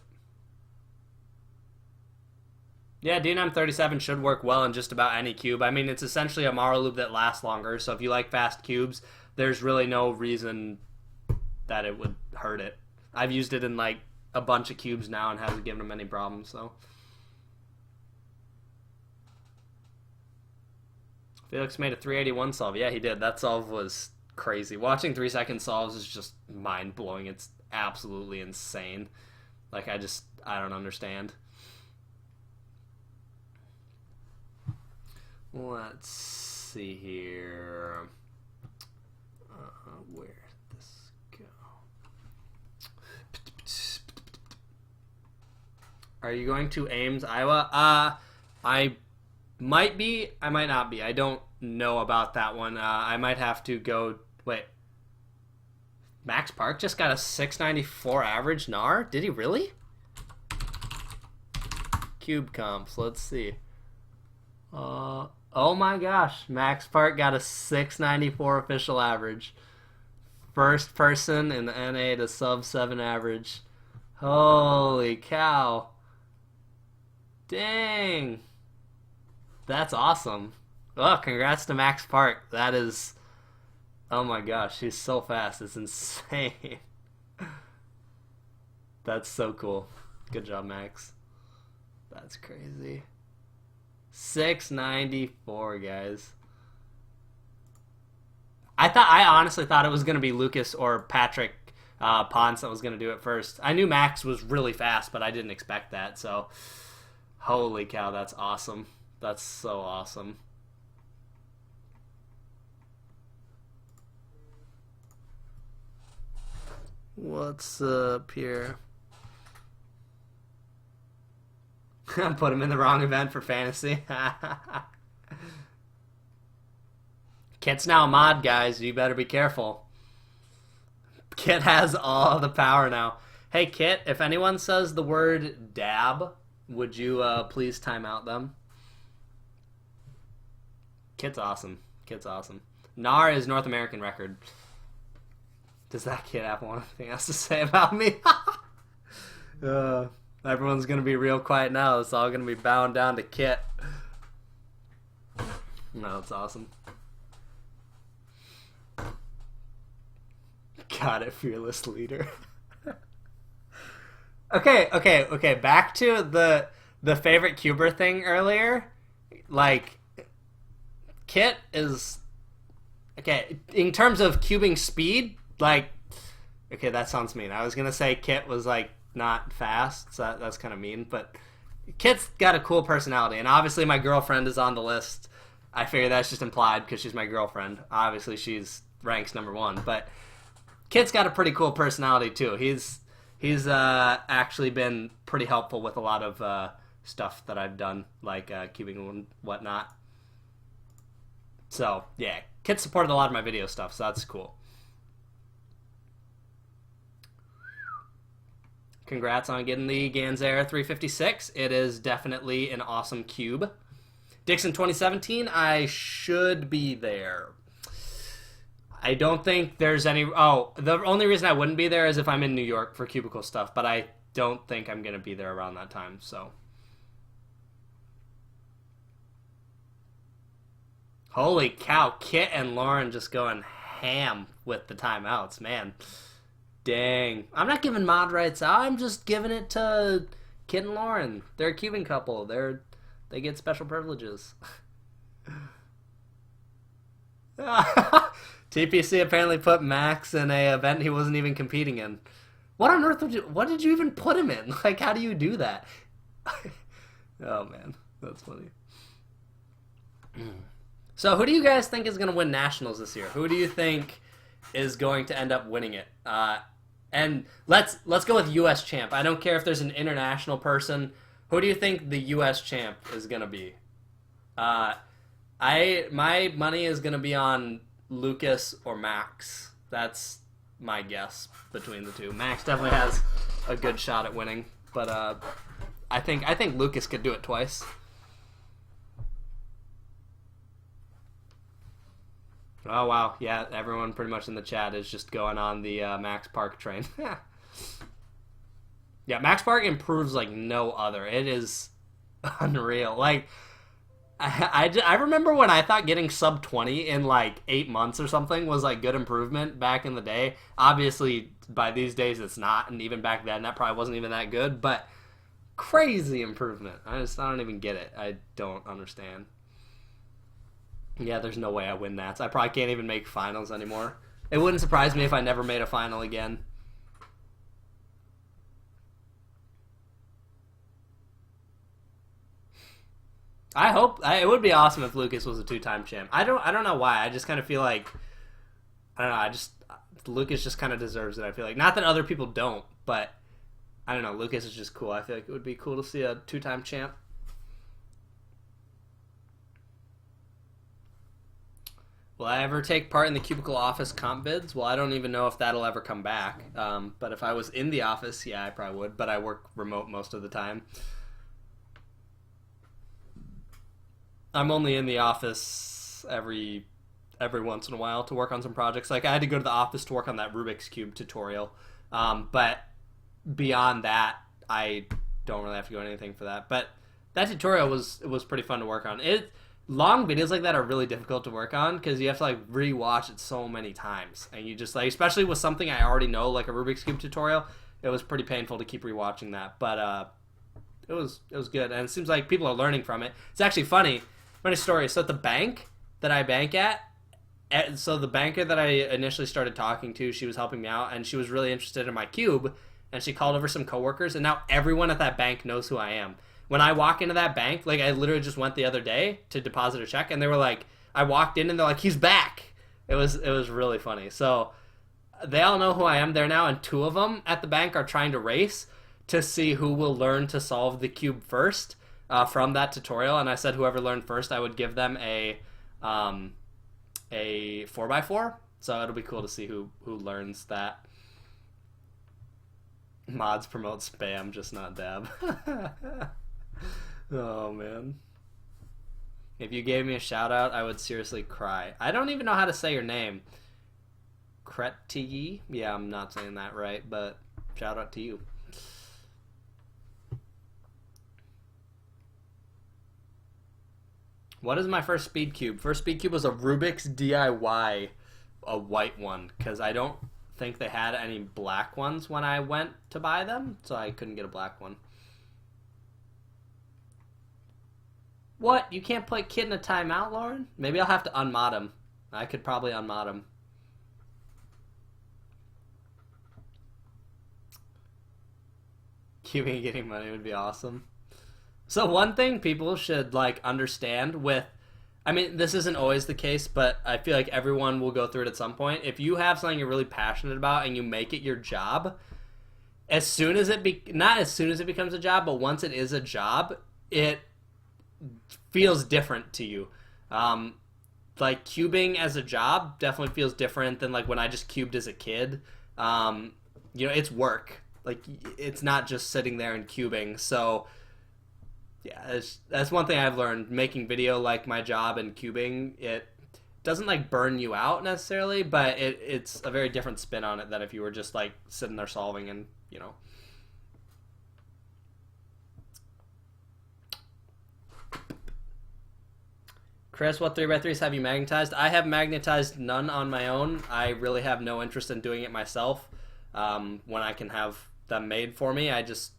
Yeah, D937 should work well in just about any cube. I mean, it's essentially a Mara loop that lasts longer, so if you like fast cubes, there's really no reason that it would hurt it. I've used it in like a bunch of cubes now and hasn't given them any problems, so. Felix made a 381 solve. Yeah, he did. That solve was crazy. Watching 3-second solves is just mind-blowing. It's absolutely insane. Like, I don't understand. Let's see here. Where did this go? Are you going to Ames, Iowa? I might be. I might not be. I don't know about that one. I might have to go. Wait. Max Park just got a 694 average NAR? Did he really? Cube comps. Let's see. Oh my gosh. Max Park got a 694 official average. First person in the NA to sub 7 average. Holy cow. Dang. That's awesome. Oh, congrats to Max Park. That is... Oh my gosh, he's so fast. It's insane. That's so cool. Good job, Max. That's crazy. 694, guys. I honestly thought it was going to be Lucas or Patrick Ponce that was going to do it first. I knew Max was really fast, but I didn't expect that, so... Holy cow, that's awesome. That's so awesome. What's up here? Put him in the wrong event for fantasy. Kit's now a mod, guys. You better be careful. Kit has all the power now. Hey, Kit, if anyone says the word dab, would you please time out them? Kit's awesome. Kit's awesome. NAR is North American record. Does that kid have anything else to say about me? Everyone's going to be real quiet now. It's all going to be bound down to Kit. No, it's awesome. Got it, fearless leader. Okay. Back to the favorite cuber thing earlier. Like, Kit is... Okay, in terms of cubing speed, like... Okay, that sounds mean. I was going to say Kit was, like, not fast, so that's kind of mean, but Kit's got a cool personality, and obviously my girlfriend is on the list. I figure that's just implied because she's my girlfriend. Obviously she's ranks #1, but Kit's got a pretty cool personality too. He's actually been pretty helpful with a lot of stuff that I've done, like cubing and whatnot. So yeah, Kit supported a lot of my video stuff, so that's cool. Congrats on getting the Ganzera 356. It is definitely an awesome cube. Dixon 2017, I should be there. I don't think there's any... Oh, the only reason I wouldn't be there is if I'm in New York for cubicle stuff, but I don't think I'm going to be there around that time, so... Holy cow, Kit and Lauren just going ham with the timeouts, man. Dang. I'm not giving mod rights out. I'm just giving it to Kit and Lauren. They're a cubing couple. They get special privileges. TPC apparently put Max in a event he wasn't even competing in. What on earth what did you even put him in? Like, how do you do that? Oh, man. That's funny. So, who do you guys think is going to win Nationals this year? Who do you think is going to end up winning it? And let's go with U.S. champ. I don't care if there's an international person. Who do you think the U.S. champ is going to be? My money is going to be on Lucas or Max. That's my guess between the two. Max definitely has a good shot at winning, but I think Lucas could do it twice. Oh wow, yeah, everyone pretty much in the chat is just going on the Max Park train. Yeah, Max Park improves like no other. It is unreal. Like, I remember when I thought getting sub 20 in like 8 months or something was like good improvement back in the day. Obviously, by these days it's not, and even back then that probably wasn't even that good, but crazy improvement. I don't even get it. I don't understand. Yeah, there's no way I win that. So I probably can't even make finals anymore. It wouldn't surprise me if I never made a final again. I hope it would be awesome if Lucas was a 2-time champ. I don't know why. I just kind of feel like I don't know. Lucas just kind of deserves it. I feel like not that other people don't, but I don't know. Lucas is just cool. I feel like it would be cool to see a 2-time champ. Will I ever take part in the Cubicle Office comp bids? Well, I don't even know if that'll ever come back. But if I was in the office, yeah, I probably would. But I work remote most of the time. I'm only in the office every once in a while to work on some projects. Like, I had to go to the office to work on that Rubik's Cube tutorial. But beyond that, I don't really have to go anything for that. But that tutorial was pretty fun to work on. Long videos like that are really difficult to work on because you have to like rewatch it so many times, and you just like, especially with something I already know, like a Rubik's Cube tutorial, it was pretty painful to keep rewatching that. But it was good, and it seems like people are learning from it. It's actually funny story. So at the bank that I bank at, so the banker that I initially started talking to, she was helping me out, and she was really interested in my cube, and she called over some coworkers, and now everyone at that bank knows who I am. When I walk into that bank, like I literally just went the other day to deposit a check, and they were like, I walked in and they're like, he's back. It was really funny. So they all know who I am there now, and 2 of them at the bank are trying to race to see who will learn to solve the cube first from that tutorial. And I said whoever learned first, I would give them a 4x4. So it'll be cool to see who learns that. Mods promote spam, just not dab. Oh, man. If you gave me a shout out, I would seriously cry. I don't even know how to say your name. Kretigi? Yeah, I'm not saying that right, but shout out to you. What is my first speed cube? First speed cube was a Rubik's DIY, a white one, because I don't think they had any black ones when I went to buy them, so I couldn't get a black one. What? You can't play Kid in a Timeout, Lauren? Maybe I'll have to unmod him. I could probably unmod him. Cubing and getting money would be awesome. So one thing people should like understand with, I mean, this isn't always the case, but I feel like everyone will go through it at some point. If you have something you're really passionate about and you make it your job, as soon as not as soon as it becomes a job, but once it is a job, it feels different to you. Like cubing as a job definitely feels different than like when I just cubed as a kid. It's work. Like it's not just sitting there and cubing. So yeah, that's one thing I've learned. Making video like my job and cubing, it doesn't like burn you out necessarily, but it's a very different spin on it than if you were just like sitting there solving and Chris, what 3x3s have you magnetized? I have magnetized none on my own. I really have no interest in doing it myself. When I can have them made for me, I'm just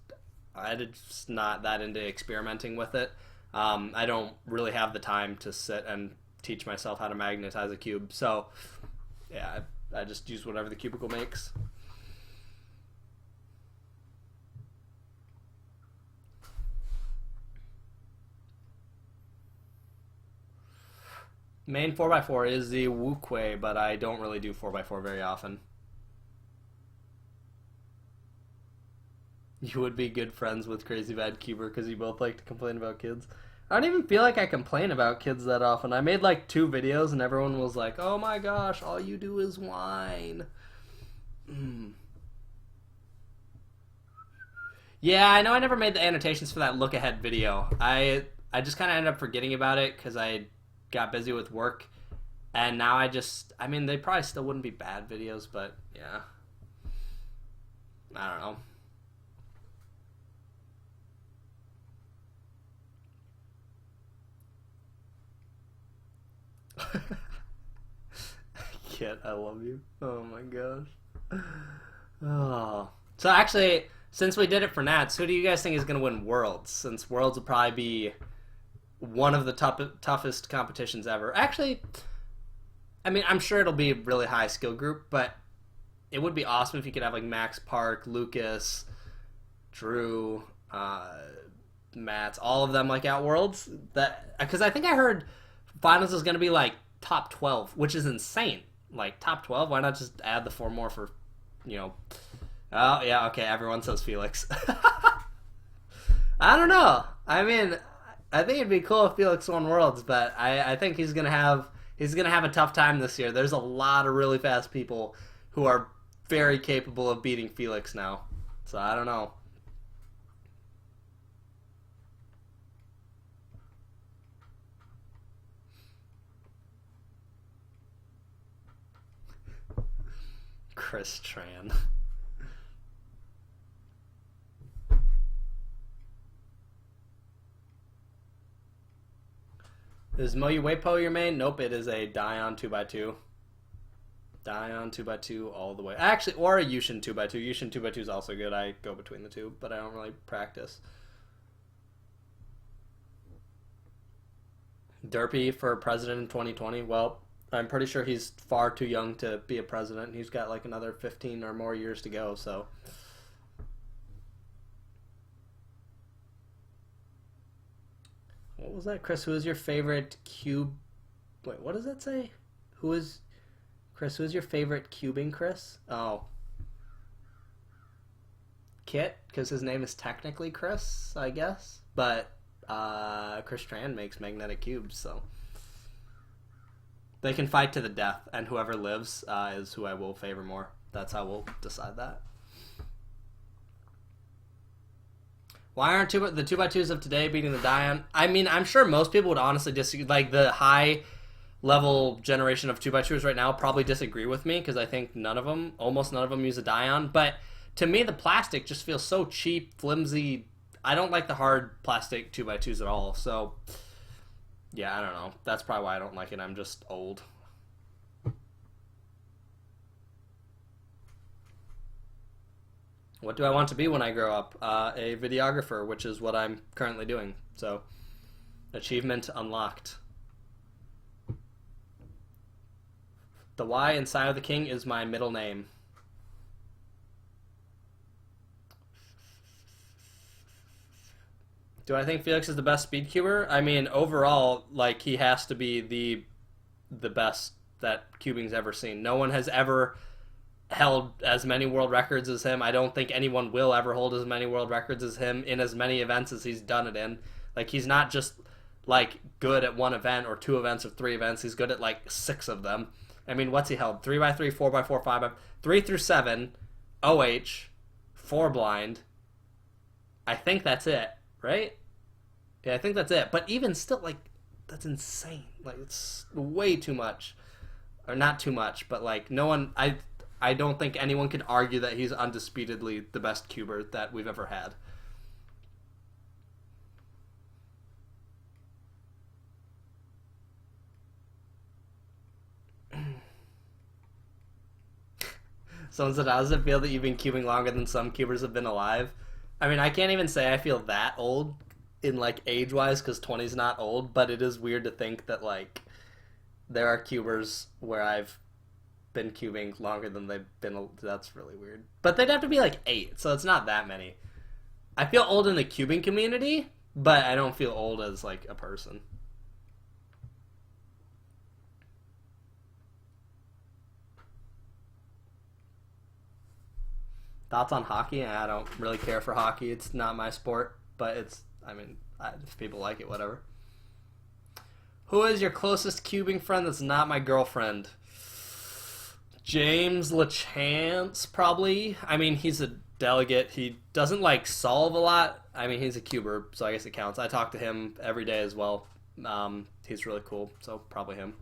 not that into experimenting with it. I don't really have the time to sit and teach myself how to magnetize a cube. So, yeah, I just use whatever the cubicle makes. Main 4x4 is the Wukwe, but I don't really do 4x4 very often. You would be good friends with Crazy Bad Cuber because you both like to complain about kids. I don't even feel like I complain about kids that often. I made like 2 videos and everyone was like, "Oh my gosh, all you do is whine." Mm. Yeah, I know I never made the annotations for that look ahead video. I just kind of ended up forgetting about it because I got busy with work, and now I mean, they probably still wouldn't be bad videos, but yeah, I don't know. Kid, I love you. Oh my gosh. Oh. So actually, since we did it for Nats, who do you guys think is going to win Worlds? Since Worlds will probably be one of the toughest competitions ever. Actually, I mean, I'm sure it'll be a really high skill group, but it would be awesome if you could have like Max Park, Lucas, Drew, Mats, all of them like at Worlds. That because I think I heard finals is going to be like top 12, which is insane. Like top 12, why not just add the 4 more for, you know? Oh yeah, okay. Everyone says Felix. I don't know. I mean, I think it'd be cool if Felix won Worlds, but I think he's gonna have a tough time this year. There's a lot of really fast people who are very capable of beating Felix now. So I don't know. Chris Tran. Is Moyu Weipo your main? Nope, it is a Dion 2x2. Dion 2x2 all the way. Actually, or a Yushin 2x2. Yushin 2x2 is also good. I go between the two, but I don't really practice. Derpy for president in 2020. Well, I'm pretty sure he's far too young to be a president. He's got like another 15 or more years to go, so. What was that, Chris? Who is your favorite cube? Wait, what does that say? Who is Chris? Who is your favorite cubing, Chris? Oh, Kit, because his name is technically Chris, I guess. But Chris Tran makes magnetic cubes, so they can fight to the death, and whoever lives is who I will favor more. That's how we'll decide that. Why aren't the 2x2s of today beating the Dion? I mean, I'm sure most people would honestly disagree. Like the high level generation of 2x2s right now probably disagree with me because I think almost none of them use a Dion. But to me, the plastic just feels so cheap, flimsy. I don't like the hard plastic 2x2s at all. So yeah, I don't know. That's probably why I don't like it. I'm just old. What do I want to be when I grow up? A videographer, which is what I'm currently doing. So, achievement unlocked. The Y inside of the king is my middle name. Do I think Felix is the best speed cuber? I mean, overall, like he has to be the best that cubing's ever seen. No one has ever held as many world records as him. I don't think anyone will ever hold as many world records as him in as many events as he's done it in. Like he's not just like good at one event or 2 events or 3 events. He's good at like 6 of them. I mean, what's he held? 3x3, 4x4, 5x 3 through 7, OH, 4 blind. I think that's it, right? Yeah, I think that's it. But even still, like, that's insane. Like, it's way too much. Or not too much, but like no one I don't think anyone could argue that he's undisputedly the best cuber that we've ever had. Someone said, how does it feel that you've been cubing longer than some cubers have been alive? I mean, I can't even say I feel that old in like age-wise because 20 is not old, but it is weird to think that like there are cubers where I've been cubing longer than they've been. That's really weird. But they'd have to be like 8, so it's not that many. I feel old in the cubing community, but I don't feel old as like a person. Thoughts on hockey? I don't really care for hockey. It's not my sport, but it's, I mean, if people like it, whatever. Who is your closest cubing friend that's not my girlfriend? James LaChance, probably. I mean, he's a delegate. He doesn't, like, solve a lot. I mean, he's a cuber, so I guess it counts. I talk to him every day as well. He's really cool, so probably him.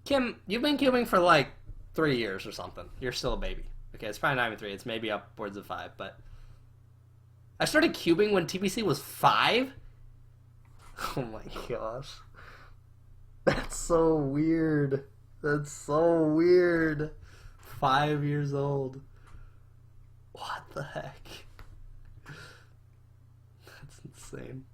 Kim, you've been cubing for, like, 3 years or something. You're still a baby. Okay, it's probably not even 3. It's maybe upwards of 5, but... I started cubing when TPC was 5? Oh my gosh. That's so weird. That's so weird. 5 years old. What the heck? That's insane.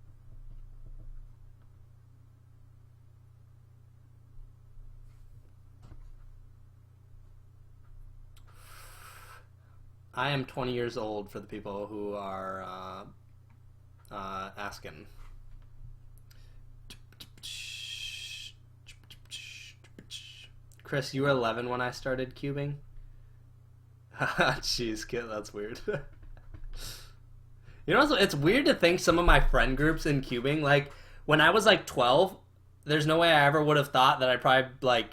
I am 20 years old for the people who are asking. Chris, you were 11 when I started cubing? Jeez, kid, that's weird. You know, it's weird to think some of my friend groups in cubing, like, when I was, like, 12, there's no way I ever would have thought that I'd probably,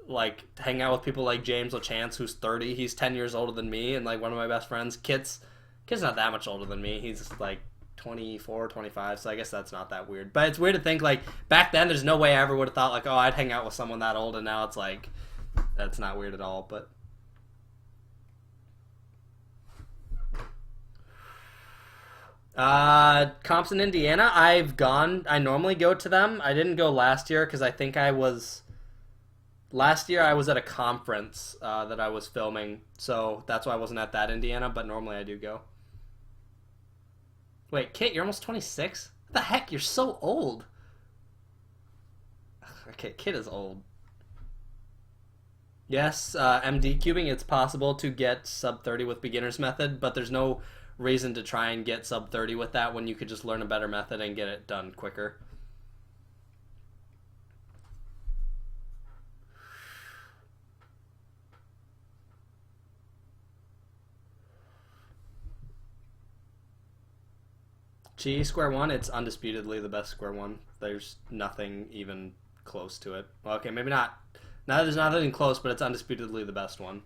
like hang out with people like James LaChance, who's 30. He's 10 years older than me, and, like, one of my best friends. Kit's not that much older than me. He's, like, 24, 25, so I guess that's not that weird. But it's weird to think, like, back then there's no way I ever would have thought, like, oh, I'd hang out with someone that old, and now it's like, that's not weird at all, but... Comps in Indiana, I normally go to them. I didn't go last year, because I think last year I was at a conference that I was filming, so that's why I wasn't at that Indiana, but normally I do go. Wait, Kit, you're almost 26? What the heck? You're so old. Okay, Kit is old. Yes, MD cubing, it's possible to get sub 30 with beginner's method, but there's no reason to try and get sub 30 with that when you could just learn a better method and get it done quicker. G square one, it's undisputedly the best square one. There's nothing even close to it. Well, okay, maybe not. Now there's nothing close, but it's undisputedly the best one.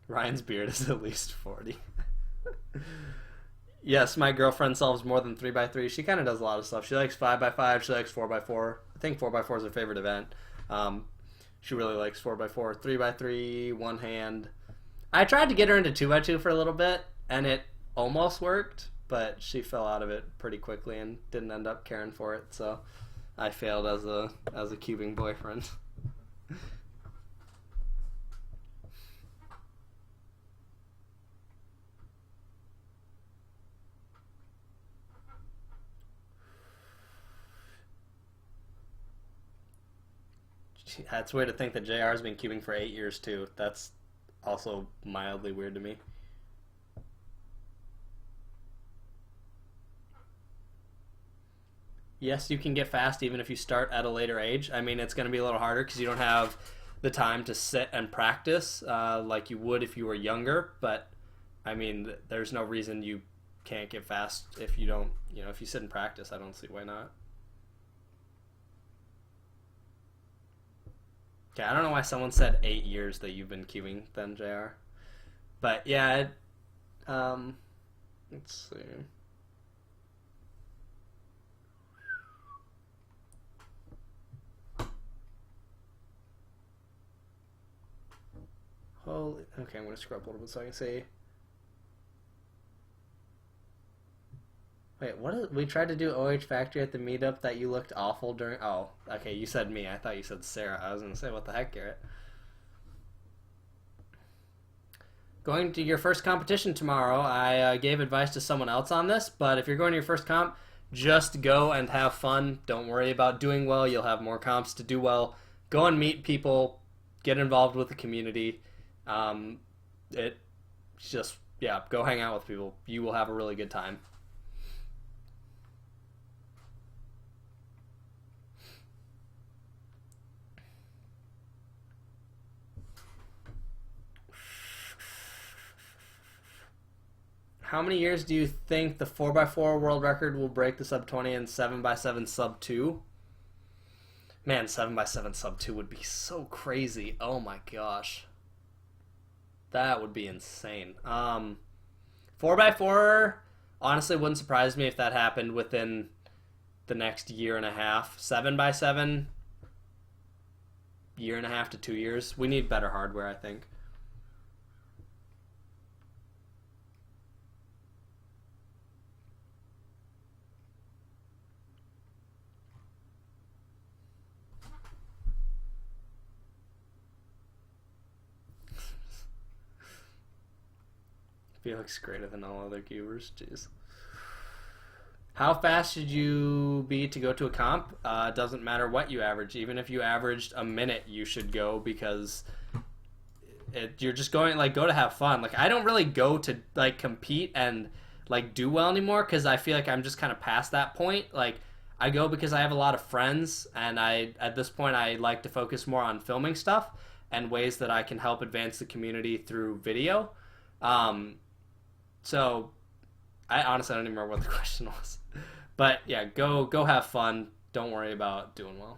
Ryan's beard is at least 40. Yes, my girlfriend solves more than 3x3. She kind of does a lot of stuff. She likes 5x5. She likes 4x4. I think 4x4 is her favorite event. She really likes 4x4. 3x3, one hand. I tried to get her into 2x2 for a little bit, and it almost worked, but she fell out of it pretty quickly and didn't end up caring for it, so I failed as a cubing boyfriend. It's weird to think that JR has been cubing for 8 years, too. That's also mildly weird to me. Yes, you can get fast even if you start at a later age. I mean, it's going to be a little harder because you don't have the time to sit and practice like you would if you were younger. But, I mean, there's no reason you can't get fast if you don't, if you sit and practice. I don't see why not. Okay, I don't know why someone said 8 years that you've been queuing then, JR. But yeah, let's see. Holy, okay, I'm gonna scrub a little bit so I can see. Wait, what is, we tried to do OH Factory at the meetup that you looked awful during, oh, okay, you said me, I thought you said Sarah. I was gonna say, what the heck, Garrett? Going to your first competition tomorrow, I gave advice to someone else on this, but if you're going to your first comp, just go and have fun. Don't worry about doing well. You'll have more comps to do well. Go and meet people. Get involved with the community. It just, yeah, go hang out with people. You will have a really good time. How many years do you think the 4x4 world record will break the sub 20 and 7x7 sub 2? Man, 7x7 sub 2 would be so crazy. Oh my gosh. That would be insane. 4x4, honestly, wouldn't surprise me if that happened within the next year and a half. 7x7, year and a half to 2 years. We need better hardware, I think. Felix greater than all other viewers. Jeez. How fast should you be to go to a comp? Doesn't matter what you average. Even if you averaged a minute, you should go, because you're just going, like, go to have fun. Like, I don't really go to, like, compete and, like, do well anymore, because I feel like I'm just kind of past that point. Like, I go because I have a lot of friends, and at this point I like to focus more on filming stuff and ways that I can help advance the community through video. So I honestly don't even remember what the question was. But yeah, go have fun. Don't worry about doing well.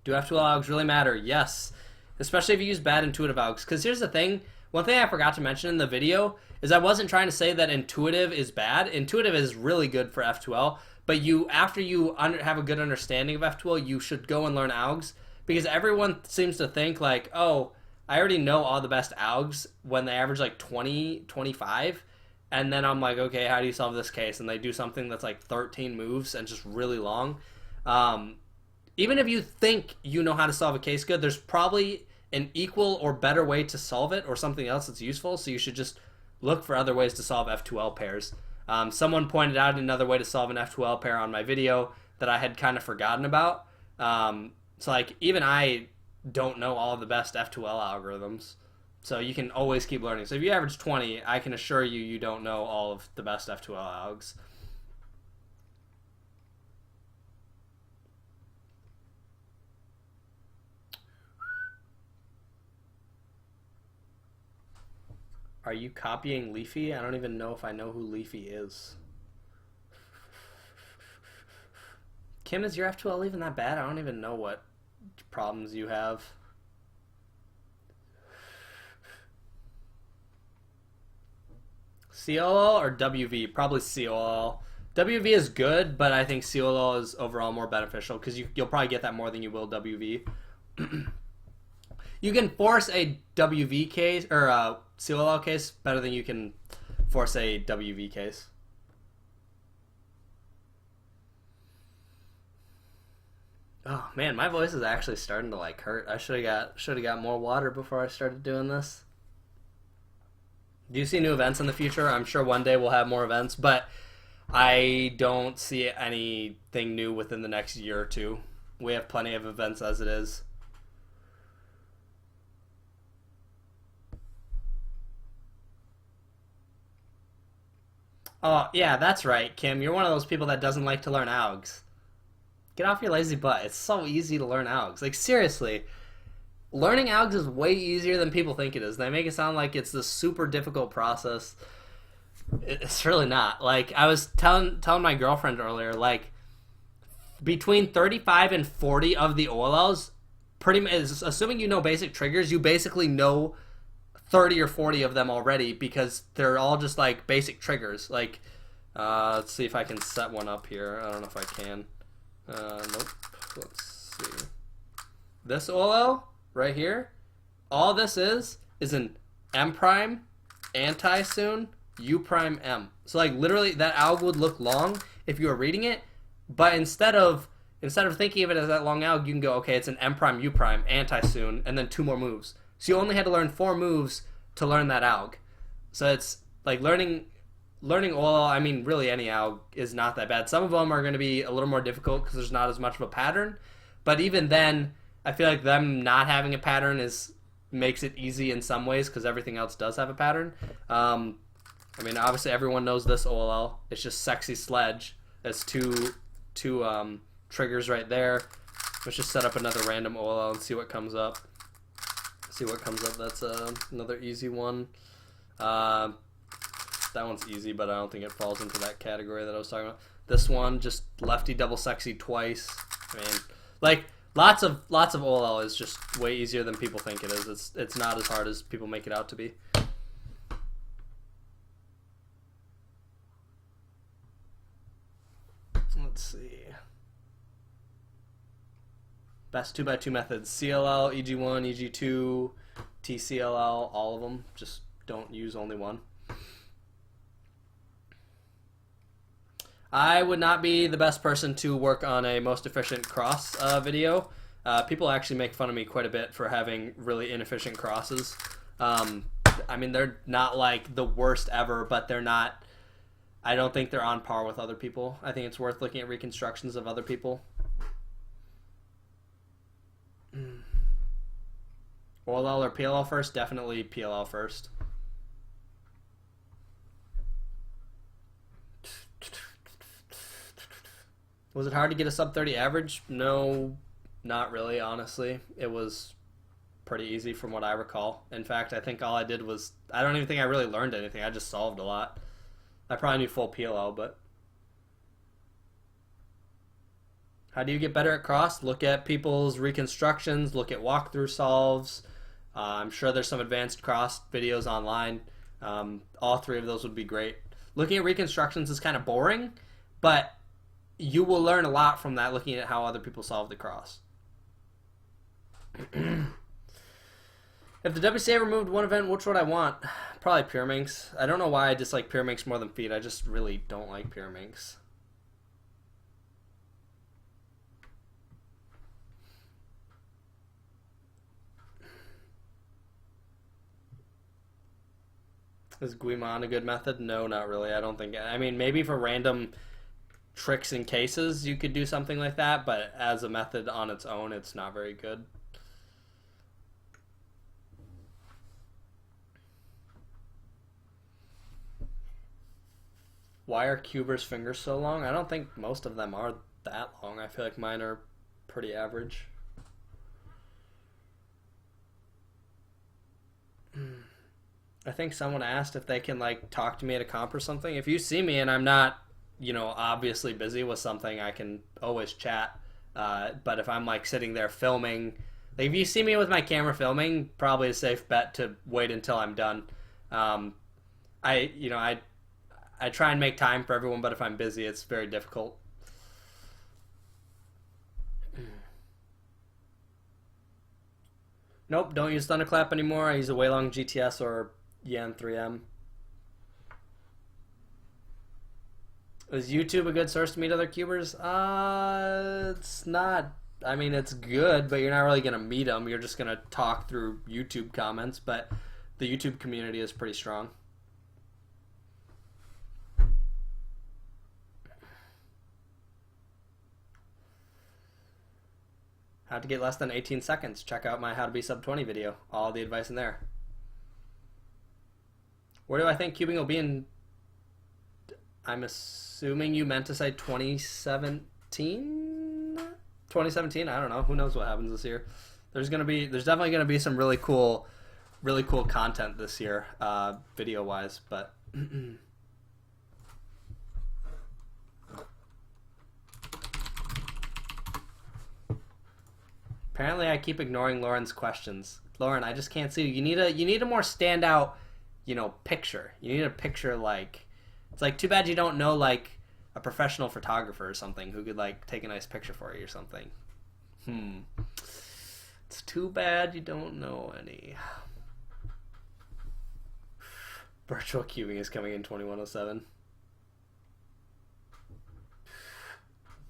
Do F2L algs really matter? Yes. Especially if you use bad intuitive algs. Because here's the thing. One thing I forgot to mention in the video is I wasn't trying to say that intuitive is bad. Intuitive is really good for F2L. But after you have a good understanding of F2L, you should go and learn algs. Because everyone seems to think like, oh, I already know all the best algs when they average like 20, 25. And then I'm like, okay, how do you solve this case? And they do something that's like 13 moves and just really long. Even if you think you know how to solve a case good, there's probably an equal or better way to solve it, or something else that's useful. So you should just look for other ways to solve F2L pairs. Someone pointed out another way to solve an F2L pair on my video that I had kind of forgotten about. So like, even I don't know all of the best F2L algorithms. So you can always keep learning. So if you average 20, I can assure you you don't know all of the best F2L algs. Are you copying Leafy? I don't even know if I know who Leafy is. Kim, is your F2L even that bad? I don't even know what problems you have. COL or WV? Probably COL. WV is good, but I think COL is overall more beneficial, because you'll probably get that more than you will WV. You can force a WV case or a COL case better than you can force a WV case. Oh man, my voice is actually starting to like hurt. I should have got more water before I started doing this. Do you see new events in the future? I'm sure one day we'll have more events, but I don't see anything new within the next year or two. We have plenty of events as it is. Oh, yeah, that's right, Kim. You're one of those people that doesn't like to learn algs. Get off your lazy butt. It's so easy to learn algs. Like, seriously. Learning algs is way easier than people think it is. They make it sound like it's this super difficult process. It's really not. Like, I was telling my girlfriend earlier, like, between 35 and 40 of the OLLs, pretty much, assuming you know basic triggers, you basically know 30 or 40 of them already, because they're all just, like, basic triggers. Like, let's see if I can set one up here. I don't know if I can. Nope. Let's see. This OLL right here, all this is an M prime, anti-soon, U prime M. So like literally that alg would look long if you were reading it, but instead of thinking of it as that long alg, you can go, okay, it's an M prime, U prime, anti-soon, and then 2 more moves. So you only had to learn 4 moves to learn that alg. So it's like learning OLL, I mean, really any alg is not that bad. Some of them are going to be a little more difficult because there's not as much of a pattern. But even then, I feel like them not having a pattern makes it easy in some ways, because everything else does have a pattern. I mean, obviously everyone knows this OLL. It's just Sexy Sledge. That's two triggers right there. Let's just set up another random OLL and see what comes up. That's another easy one. That one's easy, but I don't think it falls into that category that I was talking about. This one, just lefty double sexy twice. I mean, like lots of OLL is just way easier than people think it is. It's not as hard as people make it out to be. Let's see. Best 2x2 methods: CLL, EG1, EG2, TCLL, all of them. Just don't use only one. I would not be the best person to work on a most efficient cross video. People actually make fun of me quite a bit for having really inefficient crosses. I mean, they're not like the worst ever, but they're not, I don't think they're on par with other people. I think it's worth looking at reconstructions of other people. OLL or PLL first? Definitely PLL first. Was it hard to get a sub 30 average? No, not really, honestly. It was pretty easy from what I recall. In fact, I think all I did was, I don't even think I really learned anything. I just solved a lot. I probably knew full PLL, but. How do you get better at cross? Look at people's reconstructions, look at walkthrough solves. I'm sure there's some advanced cross videos online. All three of those would be great. Looking at reconstructions is kind of boring, but you will learn a lot from that, looking at how other people solve the cross. If the WCA removed one event, which would I want? Probably Pyraminx. I don't know why I dislike Pyraminx more than feet. I just really don't like Pyraminx. Is Guimon a good method? No, not really. I don't think. I mean, maybe for random tricks and cases you could do something like that, but as a method on its own, it's not very good. Why are Cuber's fingers so long? I don't think most of them are that long. I feel like mine are pretty average. I think someone asked if they can like talk to me at a comp or something. If you see me and I'm not, you know, obviously busy with something, I can always chat. But if I'm like sitting there filming, like if you see me with my camera filming, probably a safe bet to wait until I'm done. I try and make time for everyone, but if I'm busy, it's very difficult. Nope, don't use Thunderclap anymore. I use a Waylong GTS or Yan 3M. Is YouTube a good source to meet other cubers? It's not. I mean, it's good, but you're not really going to meet them. You're just going to talk through YouTube comments, but the YouTube community is pretty strong. How to get less than 18 seconds. Check out my How to Be Sub 20 video. All the advice in there. Where do I think cubing will be in... I'm assuming you meant to say 2017? 2017? I don't know. Who knows what happens this year. There's definitely going to be some really cool content this year, video-wise, but... Apparently, I keep ignoring Lauren's questions. Lauren, I just can't see you. You need a more standout, picture. You need a picture like, it's like too bad you don't know like a professional photographer or something who could like take a nice picture for you or something. It's too bad you don't know any. Virtual cubing is coming in 2107.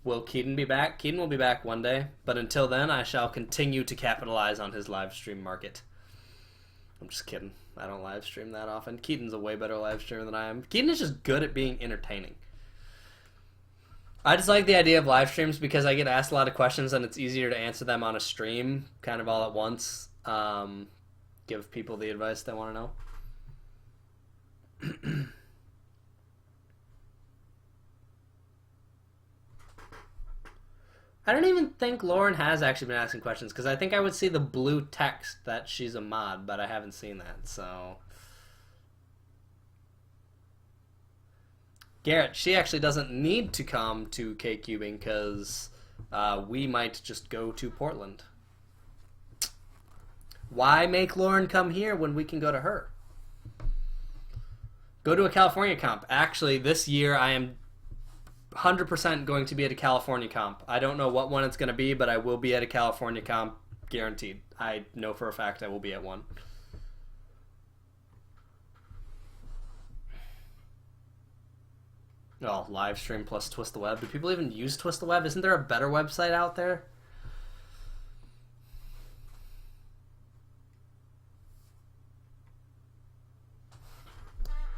Will Keaton be back? Keaton will be back one day, but until then, I shall continue to capitalize on his live stream market. I'm just kidding. I don't live stream that often. Keaton's a way better live streamer than I am. Keaton is just good at being entertaining. I just like the idea of live streams because I get asked a lot of questions and it's easier to answer them on a stream, kind of all at once. Give people the advice they want to know. I don't even think Lauren has actually been asking questions because I think I would see the blue text that she's a mod, but I haven't seen that, so... Garrett, she actually doesn't need to come to K-Cubing because we might just go to Portland. Why make Lauren come here when we can go to her? Go to a California comp. Actually, this year I am 100% going to be at a California comp. I don't know what one it's going to be, but I will be at a California comp, guaranteed. I know for a fact I will be at one. Oh, live stream plus Twist the Web. Do people even use Twist the Web? Isn't there a better website out there?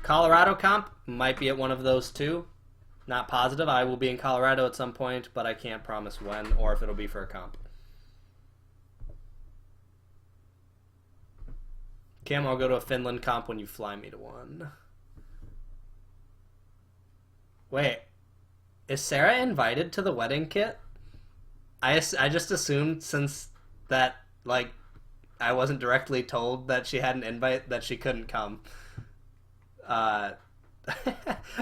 Colorado comp might be at one of those too. Not positive. I will be in Colorado at some point, but I can't promise when or if it'll be for a comp. Cam, I'll go to a Finland comp when you fly me to one. Wait, is Sarah invited to the wedding kit? I just assumed since that, like, I wasn't directly told that she had an invite that she couldn't come. I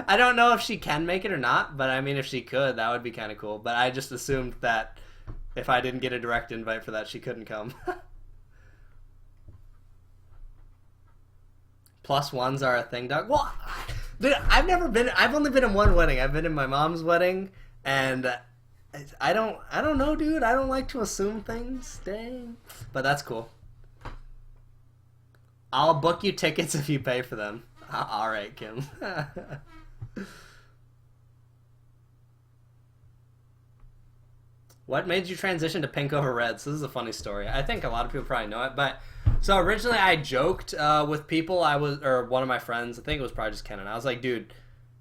don't know if she can make it or not, but I mean, if she could, that would be kind of cool. But I just assumed that if I didn't get a direct invite for that, she couldn't come. Plus ones are a thing, dog. Well, dude, I've only been in one wedding. I've been in my mom's wedding, and I don't know, dude. I don't like to assume things. Dang. But that's cool. I'll book you tickets if you pay for them. All right, Kim. What made you transition to pink over reds? This is a funny story. I think a lot of people probably know it, but so originally I joked with people. Or one of my friends. I think it was probably just Ken, and I was like, dude,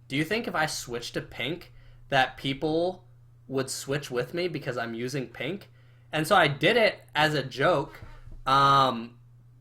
do you think if I switched to pink that people would switch with me because I'm using pink? And so I did it as a joke.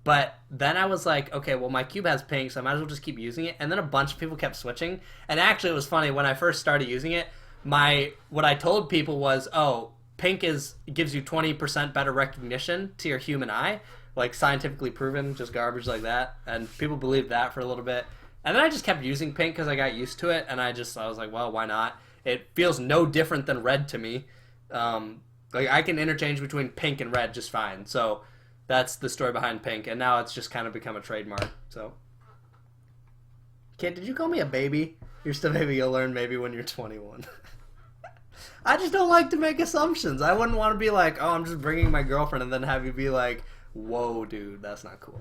But then I was like, okay, well, my cube has pink, so I might as well just keep using it. And then a bunch of people kept switching. And actually, it was funny. When I first started using it, what I told people was, oh, pink gives you 20% better recognition to your human eye. Like, scientifically proven, just garbage like that. And people believed that for a little bit. And then I just kept using pink because I got used to it. And I was like, well, why not? It feels no different than red to me. Like, I can interchange between pink and red just fine. So that's the story behind pink, and now it's just kind of become a trademark. So, Kid, did you call me a baby? You're still maybe you'll learn maybe when you're 21. I just don't like to make assumptions. I wouldn't want to be like, oh, I'm just bringing my girlfriend, and then have you be like, whoa, dude, that's not cool.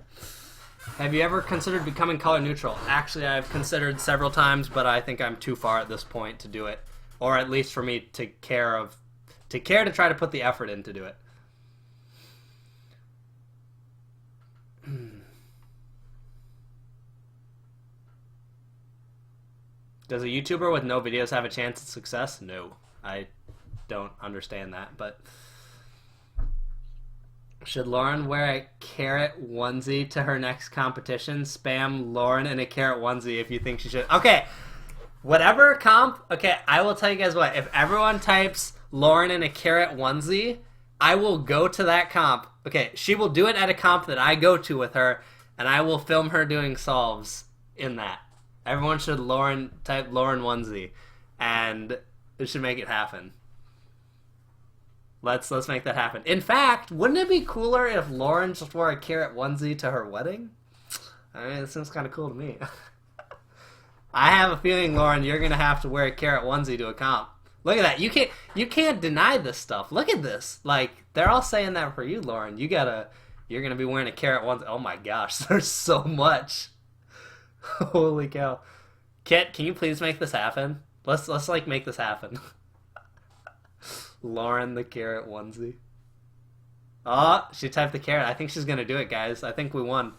Have you ever considered becoming color neutral? Actually, I've considered several times, but I think I'm too far at this point to do it, or at least for me to care to try to put the effort in to do it. Does a YouTuber with no videos have a chance at success? No. I don't understand that, but should Lauren wear a carrot onesie to her next competition? Spam Lauren in a carrot onesie if you think she should. Okay, whatever comp, okay, I will tell you guys what, if everyone types Lauren in a carrot onesie, I will go to that comp. Okay, she will do it at a comp that I go to with her, and I will film her doing solves in that. Everyone should type Lauren onesie, and it should make it happen. Let's make that happen. In fact, wouldn't it be cooler if Lauren just wore a carrot onesie to her wedding? I mean, it seems kind of cool to me. I have a feeling, Lauren, you're gonna have to wear a carrot onesie to a comp. Look at that. You can't deny this stuff. Look at this. Like, they're all saying that for you, Lauren. You're gonna be wearing a carrot onesie. Oh my gosh, there's so much. Holy cow. Kit, can you please make this happen? Let's like make this happen. Lauren the carrot onesie. Oh, she typed the carrot. I think she's gonna do it, guys. I think we won.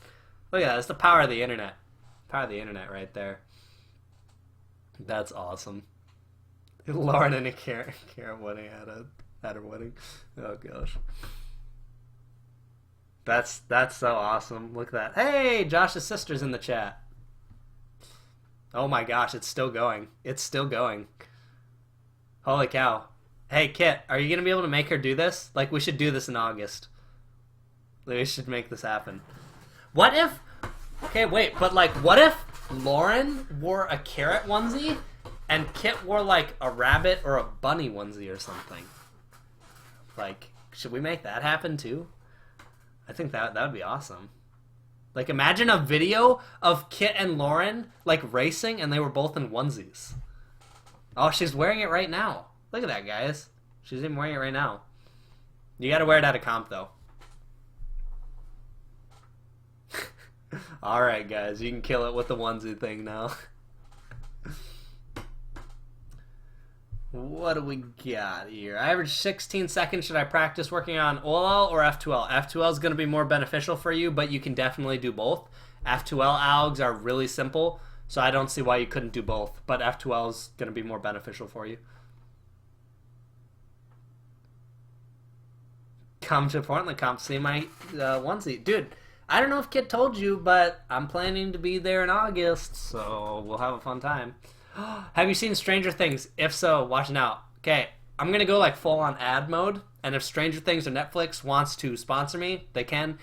Look at that. It's the power of the internet. Power of the internet right there. That's awesome. Lauren in a carrot wedding at her wedding. Oh gosh. That's so awesome. Look at that. Hey, Josh's sister's in the chat. Oh my gosh, it's still going. It's still going. Holy cow. Hey, Kit, are you going to be able to make her do this? Like, we should do this in August. We should make this happen. What if... Okay, wait, but like, what if Lauren wore a carrot onesie And Kit wore like a rabbit or a bunny onesie or something. Like, should we make that happen too? I think that would be awesome. Like, imagine a video of Kit and Lauren like racing, and they were both in onesies. Oh, she's wearing it right now. Look at that, guys. She's even wearing it right now. You gotta wear it at a comp, though. Alright, guys. You can kill it with the onesie thing now. What do we got here? I average 16 seconds. Should I practice working on OLL or F2L? F2L is going to be more beneficial for you, but you can definitely do both. F2L algs are really simple, so I don't see why you couldn't do both. But F2L is going to be more beneficial for you. Come to Portland Comp, see my onesie. Dude, I don't know if Kit told you, but I'm planning to be there in August, so we'll have a fun time. Have you seen Stranger Things? If so, watch it now. Okay, I'm going to go like full on ad mode, and if Stranger Things or Netflix wants to sponsor me, they can.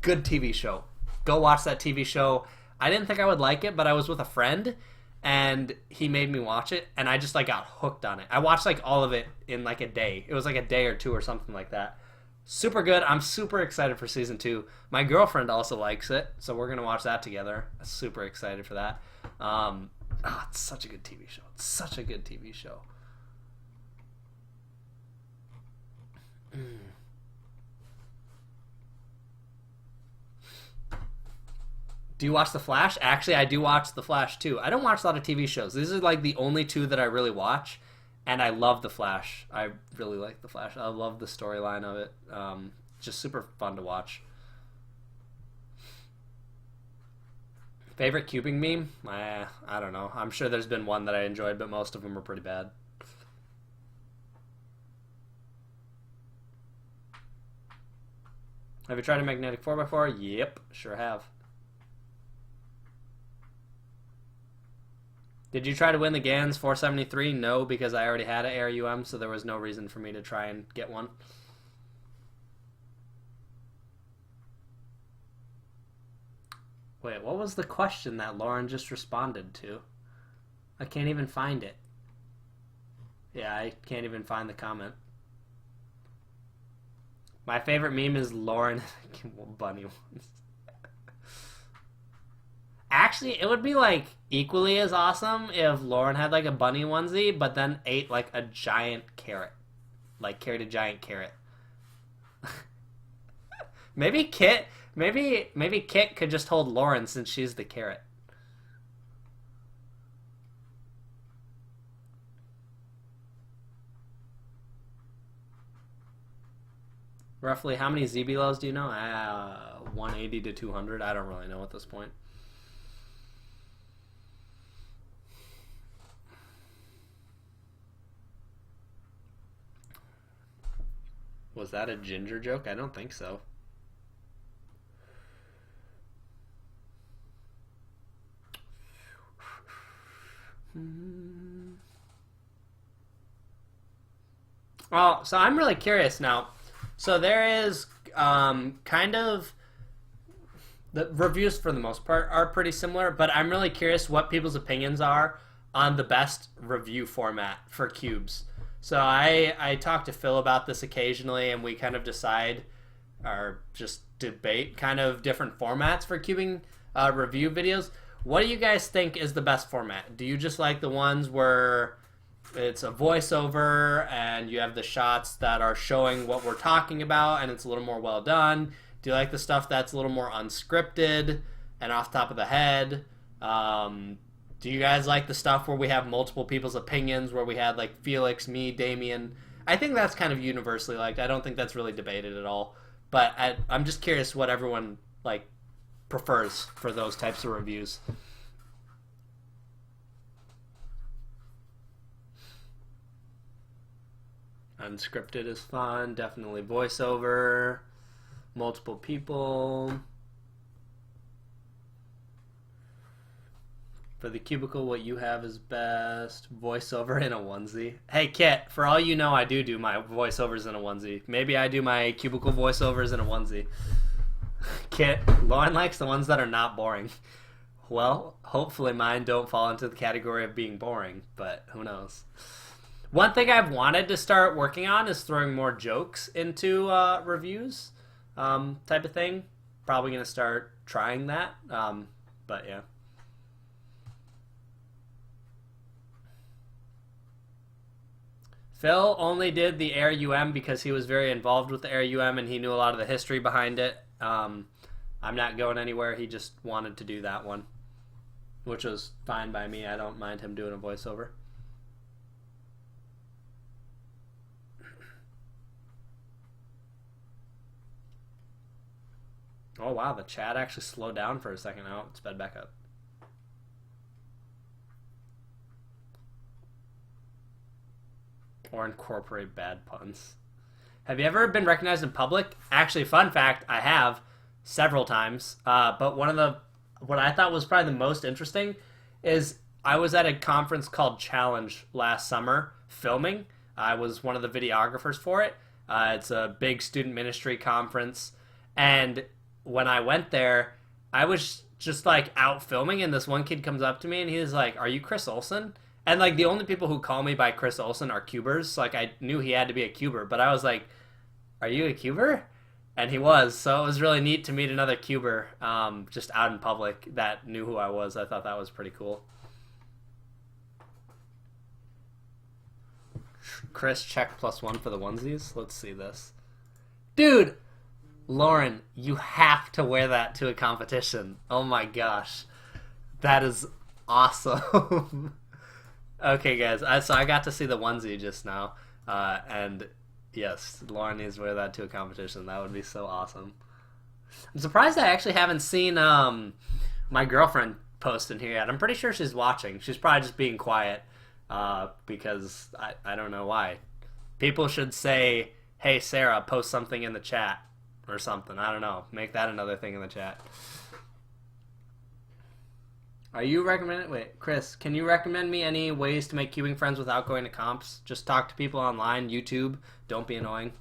Good TV show. Go watch that TV show. I didn't think I would like it, but I was with a friend, and he made me watch it, and I just like got hooked on it. I watched like all of it in like a day. It was like a day or two or something like that. Super good. I'm super excited for season 2. My girlfriend also likes it, so we're going to watch that together. I'm super excited for that. It's such a good TV show. It's such a good TV show. Do you watch The Flash? Actually, I do watch The Flash too. I don't watch a lot of TV shows. These are like the only 2 that I really watch, and I love The Flash. I really like The Flash. I love the storyline of it. Just super fun to watch. Favorite cubing meme? I don't know. I'm sure there's been one that I enjoyed, but most of them are pretty bad. Have you tried a magnetic 4x4? Yep, sure have. Did you try to win the GANS 473? No, because I already had an ARUM, so there was no reason for me to try and get one. Wait, what was the question that Lauren just responded to? I can't even find it. Yeah, I can't even find the comment. My favorite meme is Lauren bunny ones. Actually, it would be like equally as awesome if Lauren had like a bunny onesie, but then ate like a giant carrot. Like carried a giant carrot. Maybe Kit could just hold Lauren since she's the carrot. Roughly how many ZBLOs do you know? 180 to 200. I don't really know at this point. Was that a ginger joke? I don't think so. Oh, so I'm really curious now. So there is kind of the reviews for the most part are pretty similar, but I'm really curious what people's opinions are on the best review format for cubes. So I talk to Phil about this occasionally, and we kind of decide or just debate kind of different formats for cubing review videos. What do you guys think is the best format? Do you just like the ones where it's a voiceover and you have the shots that are showing what we're talking about and it's a little more well done? Do you like the stuff that's a little more unscripted and off the top of the head? Do you guys like the stuff where we have multiple people's opinions, where we had like Felix, me, Damien? I think that's kind of universally liked. I don't think that's really debated at all. But I'm just curious what everyone like prefers for those types of reviews. Unscripted is fun. Definitely voiceover. Multiple people. For the cubicle, what you have is best. Voiceover in a onesie. Hey, Kit, for all you know, I do my voiceovers in a onesie. Maybe I do my cubicle voiceovers in a onesie. Kit, Lauren likes the ones that are not boring. Well, hopefully mine don't fall into the category of being boring, but who knows. One thing I've wanted to start working on is throwing more jokes into reviews, type of thing. Probably going to start trying that, but yeah. Phil only did the Air UM because he was very involved with the Air UM and he knew a lot of the history behind it. I'm not going anywhere. He just wanted to do that one, which was fine by me. I don't mind him doing a voiceover. Oh wow, the chat actually slowed down for a second. Now it's sped back up. Or incorporate bad puns. Have you ever been recognized in public? Actually, fun fact, I have several times. But what I thought was probably the most interesting is I was at a conference called Challenge last summer filming. I was one of the videographers for it. It's a big student ministry conference. And when I went there, I was just like out filming and this one kid comes up to me and he was like, "Are you Chris Olsen?" And like the only people who call me by Chris Olsen are cubers. So like I knew he had to be a cuber, but I was like, "Are you a cuber?" And he was. So it was really neat to meet another cuber just out in public that knew who I was. I thought that was pretty cool. Chris, check +1 for the onesies. Let's see this. Dude, Lauren, you have to wear that to a competition. Oh my gosh. That is awesome. Okay, guys. So I got to see the onesie just now. And yes, Lauren needs to wear that to a competition. That would be so awesome. I'm surprised I actually haven't seen my girlfriend post in here yet. I'm pretty sure she's watching. She's probably just being quiet because I don't know why. People should say, "Hey, Sarah, post something in the chat." Or something. I don't know. Make that another thing in the chat. Are you recommending... Wait, Chris, can you recommend me any ways to make cubing friends without going to comps? Just talk to people online, YouTube. Don't be annoying.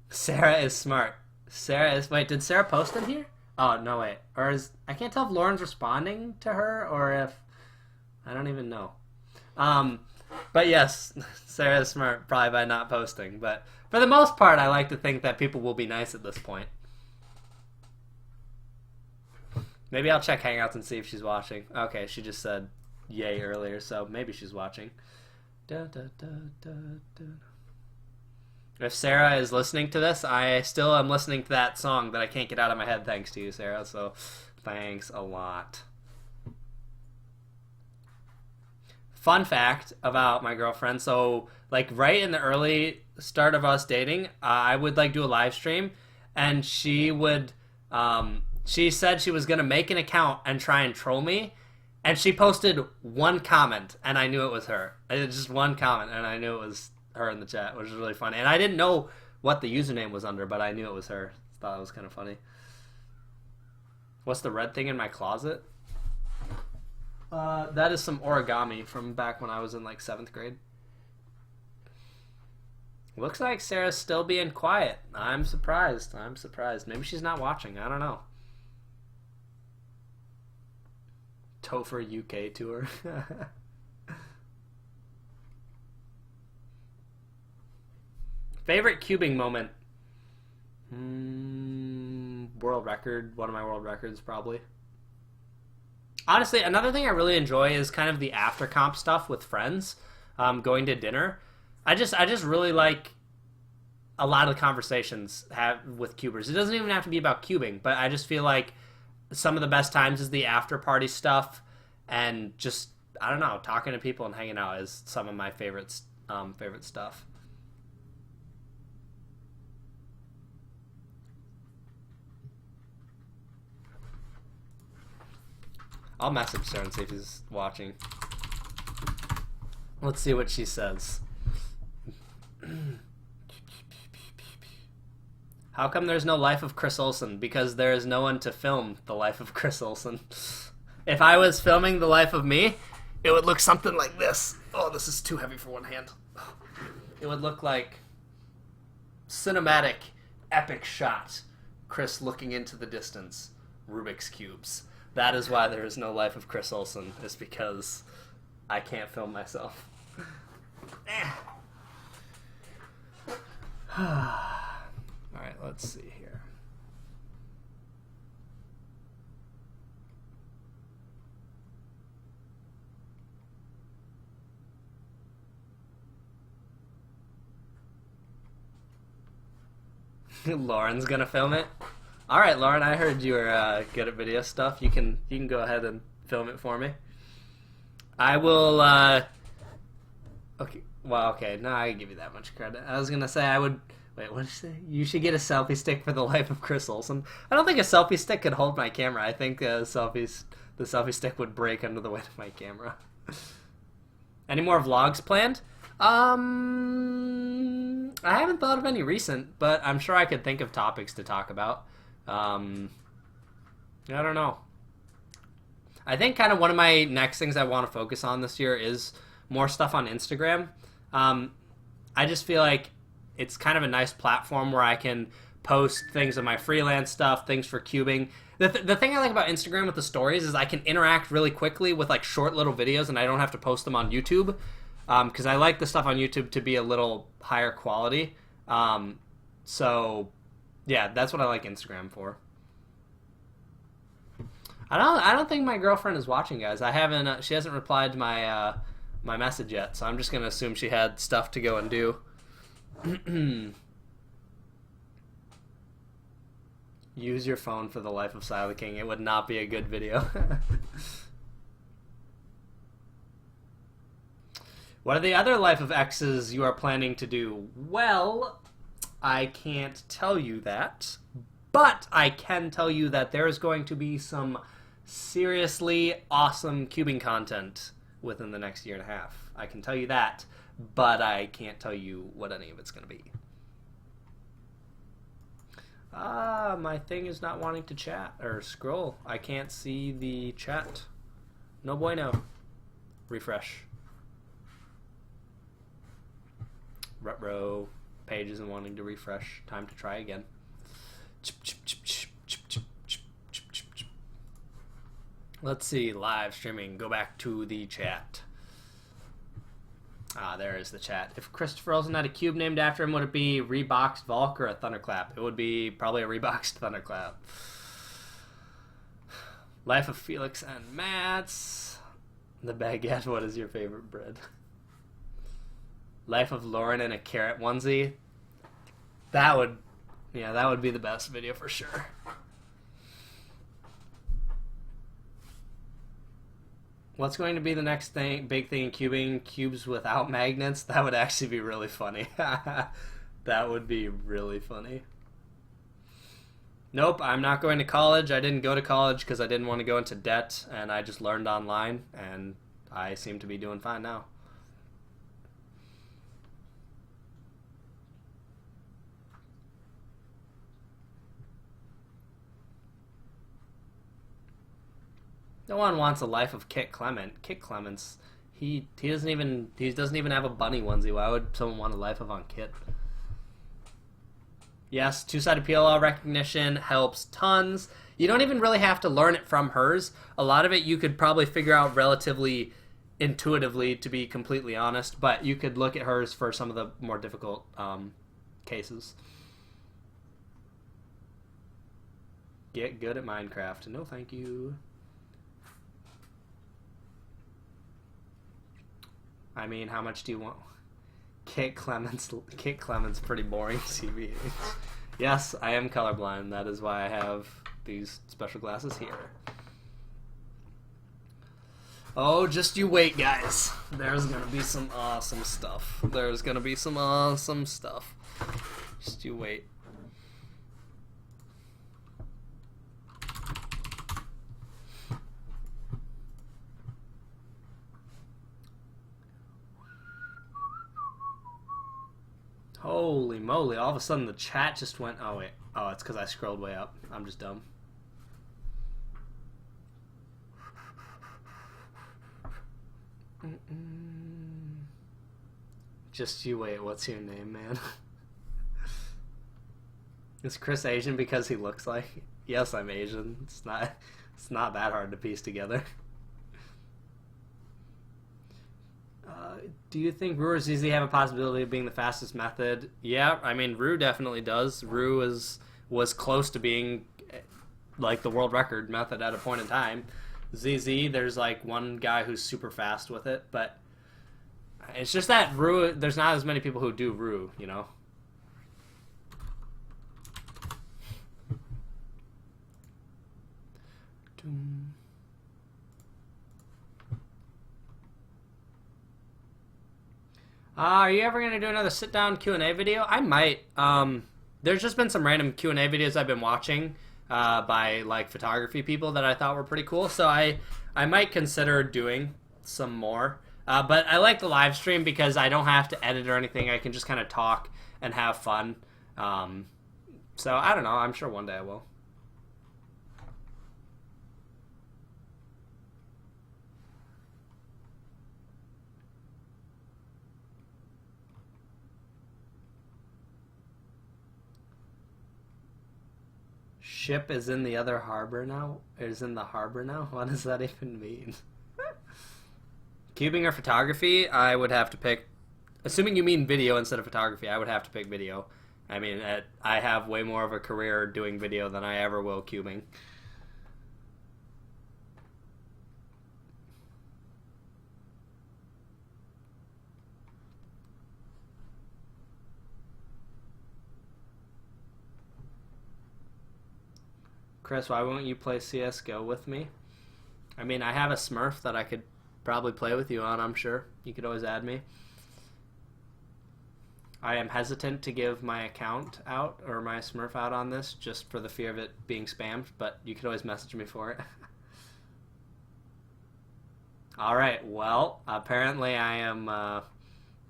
Sarah is smart. Sarah is... Wait, did Sarah post in here? Oh, no, wait. Or is... I can't tell if Lauren's responding to her or if... I don't even know. But yes, Sarah is smart probably by not posting. But for the most part, I like to think that people will be nice at this point. Maybe I'll check Hangouts and see if she's watching. Okay, she just said yay earlier, so maybe she's watching. Da, da, da, da, da. If Sarah is listening to this, I still am listening to that song that I can't get out of my head thanks to you, Sarah, so thanks a lot. Fun fact about my girlfriend, so like right in the early start of us dating, I would like do a live stream and she would she said she was going to make an account and try and troll me, and she posted one comment and I knew it was her. It was just one comment and I knew it was her in the chat, which was really funny. And I didn't know what the username was under, but I knew it was her. Thought it was kind of funny. What's the red thing in my closet? That is some origami from back when I was in like 7th grade. Looks like Sarah's still being quiet. I'm surprised. Maybe she's not watching. I don't know. Topher UK tour. Favorite cubing moment? World record. One of my world records, probably. Honestly, another thing I really enjoy is kind of the after comp stuff with friends, going to dinner. I just really like a lot of the conversations with cubers. It doesn't even have to be about cubing, but I just feel like some of the best times is the after party stuff, and just I don't know, talking to people and hanging out is some of my favorite stuff. I'll message her and see if she's watching. Let's see what she says. How come there's no life of Chris Olsen? Because there is no one to film the life of Chris Olsen. If I was filming the life of me, it would look something like this. Oh, this is too heavy for one hand. It would look like cinematic, epic shot. Chris looking into the distance. Rubik's Cubes. That is why there is no Life of Chris Olsen, is because I can't film myself. Alright, let's see here. Lauren's gonna film it. All right, Lauren, I heard you were good at video stuff. You can go ahead and film it for me. I will. Okay. Well, okay. No, I give you that much credit. I was gonna say I would. Wait, what did you say? You should get a selfie stick for the Life of Chris Olsen. I don't think a selfie stick could hold my camera. I think the selfie stick would break under the weight of my camera. Any more vlogs planned? I haven't thought of any recent, but I'm sure I could think of topics to talk about. I don't know. I think kind of one of my next things I want to focus on this year is more stuff on Instagram. I just feel like it's kind of a nice platform where I can post things of my freelance stuff, things for cubing. The thing I like about Instagram with the stories is I can interact really quickly with like short little videos, and I don't have to post them on YouTube. Because I like the stuff on YouTube to be a little higher quality. So, yeah, that's what I like Instagram for. I don't think my girlfriend is watching, guys. I haven't. She hasn't replied to my my message yet, so I'm just gonna assume she had stuff to go and do. Use your phone for the Life of Silent King. It would not be a good video. What are the other Life of X's you are planning to do? Well, I can't tell you that, but I can tell you that there is going to be some seriously awesome cubing content within the next year and a half. I can tell you that, but I can't tell you what any of it's going to be. My thing is not wanting to chat or scroll. I can't see the chat. No bueno. Refresh. Retro page isn't wanting to refresh. Time to try again. Let's see. Live streaming. Go back to the chat. There is the chat. If Christopher Olsen had a cube named after him, would it be Reboxed Volk or a Thunderclap? It would be probably a Reboxed Thunderclap. Life of Felix and Mats. The baguette. What is your favorite bread? Life of Lauren in a carrot onesie. That would be the best video for sure. What's going to be the next big thing in cubing? Cubes without magnets? That would actually be really funny. That would be really funny. Nope, I'm not going to college. I didn't go to college because I didn't want to go into debt, and I just learned online, and I seem to be doing fine now. No one wants a Life of Kit Clement. Kit Clements, he doesn't even have a bunny onesie. Why would someone want a Life of on Kit? Yes, two-sided PLL recognition helps tons. You don't even really have to learn it from hers. A lot of it you could probably figure out relatively intuitively, to be completely honest, but you could look at hers for some of the more difficult cases. Get good at Minecraft. No, thank you. I mean, how much do you want? Kit Clements pretty boring, CBH. Yes, I am colorblind. That is why I have these special glasses here. Oh, just you wait, guys. There's gonna be some awesome stuff. There's gonna be some awesome stuff. Just you wait. Holy moly, all of a sudden the chat just went... Oh, wait. Oh, it's because I scrolled way up. I'm just dumb. Just you wait. What's your name, man? Is Chris Asian because he looks like? Yes, I'm Asian. It's not that hard to piece together. Do you think Rue or ZZ have a possibility of being the fastest method? Yeah, I mean, Rue definitely does. Rue was close to being like the world record method at a point in time. ZZ, there's like one guy who's super fast with it, but it's just that Rue, there's not as many people who do Rue, you know? Are you ever going to do another sit-down Q&A video? I might. There's just been some random Q&A videos I've been watching by like photography people that I thought were pretty cool, so I might consider doing some more. But I like the live stream because I don't have to edit or anything. I can just kind of talk and have fun. So I don't know. I'm sure one day I will. Ship is in the other harbor now? Is in the harbor now? What does that even mean? Cubing or photography? I would have to pick... Assuming you mean video instead of photography, I would have to pick video. I mean, I have way more of a career doing video than I ever will cubing. Chris, why won't you play CSGO with me? I mean, I have a Smurf that I could probably play with you on, I'm sure. You could always add me. I am hesitant to give my account out, or my Smurf out on this, just for the fear of it being spammed, but you could always message me for it. Alright, well, apparently I am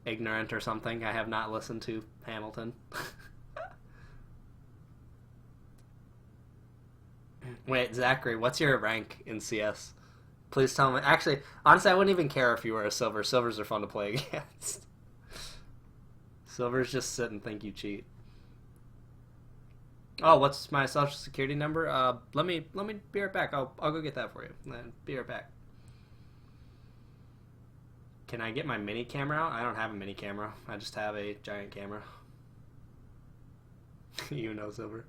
ignorant or something. I have not listened to Hamilton. Wait, Zachary, what's your rank in CS? Please tell me. Actually, honestly, I wouldn't even care if you were a silver. Silvers are fun to play against. Silvers just sit and think you cheat. Oh, what's my social security number? Let me be right back. I'll go get that for you. Be right back. Can I get my mini camera out? I don't have a mini camera. I just have a giant camera. You know, Silver.